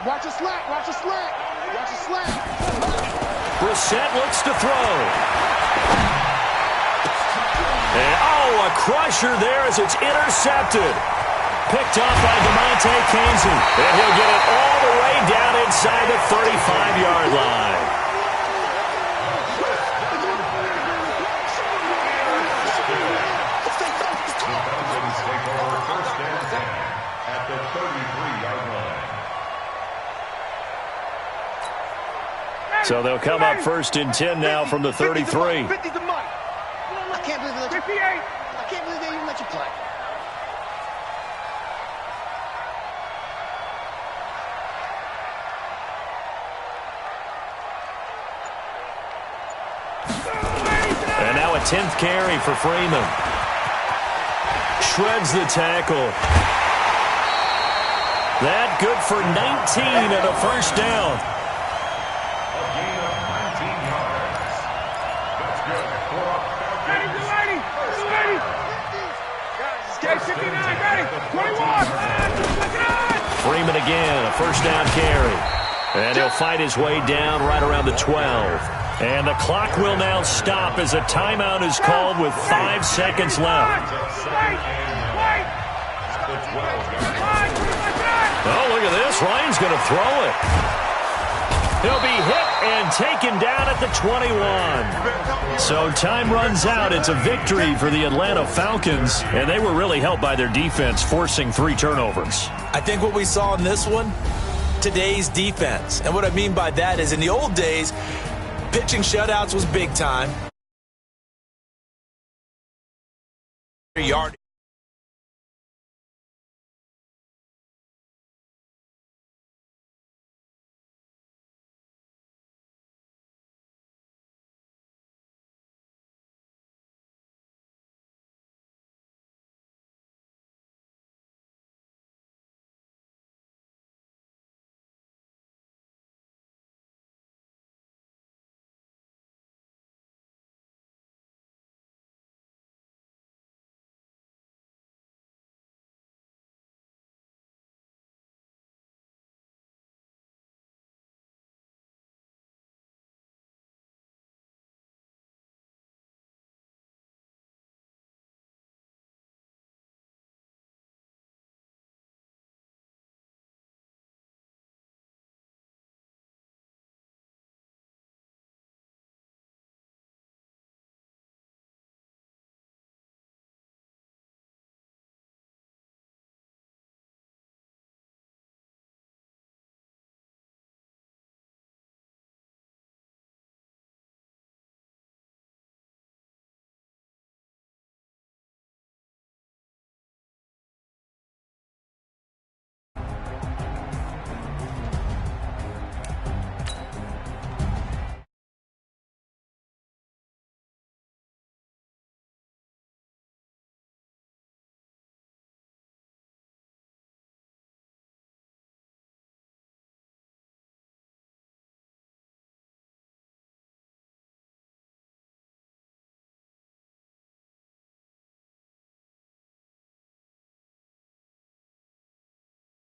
Watch a slant. Brissett looks to throw. And, a crusher there as it's intercepted. Picked off by DeMonte Kazee. And he'll get it all the way down inside the 35-yard line. So they'll come up 1st and 10 now from the 33. 50's the money. I can't believe they let you play. I can't believe they even let you play. And now a 10th carry for Freeman. Shreds the tackle. That good for 19 and a first down. Freeman again, a first down carry. And he'll fight his way down right around the 12. And the clock will now stop as a timeout is called with 5 seconds left. Oh, look at this. Ryan's going to throw it. He'll be hit and taken down at the 21. So time runs out. It's a victory for the Atlanta Falcons, and they were really helped by their defense, forcing 3 turnovers. I think what we saw in this one, today's defense. And what I mean by that is in the old days, pitching shutouts was big time. Yard.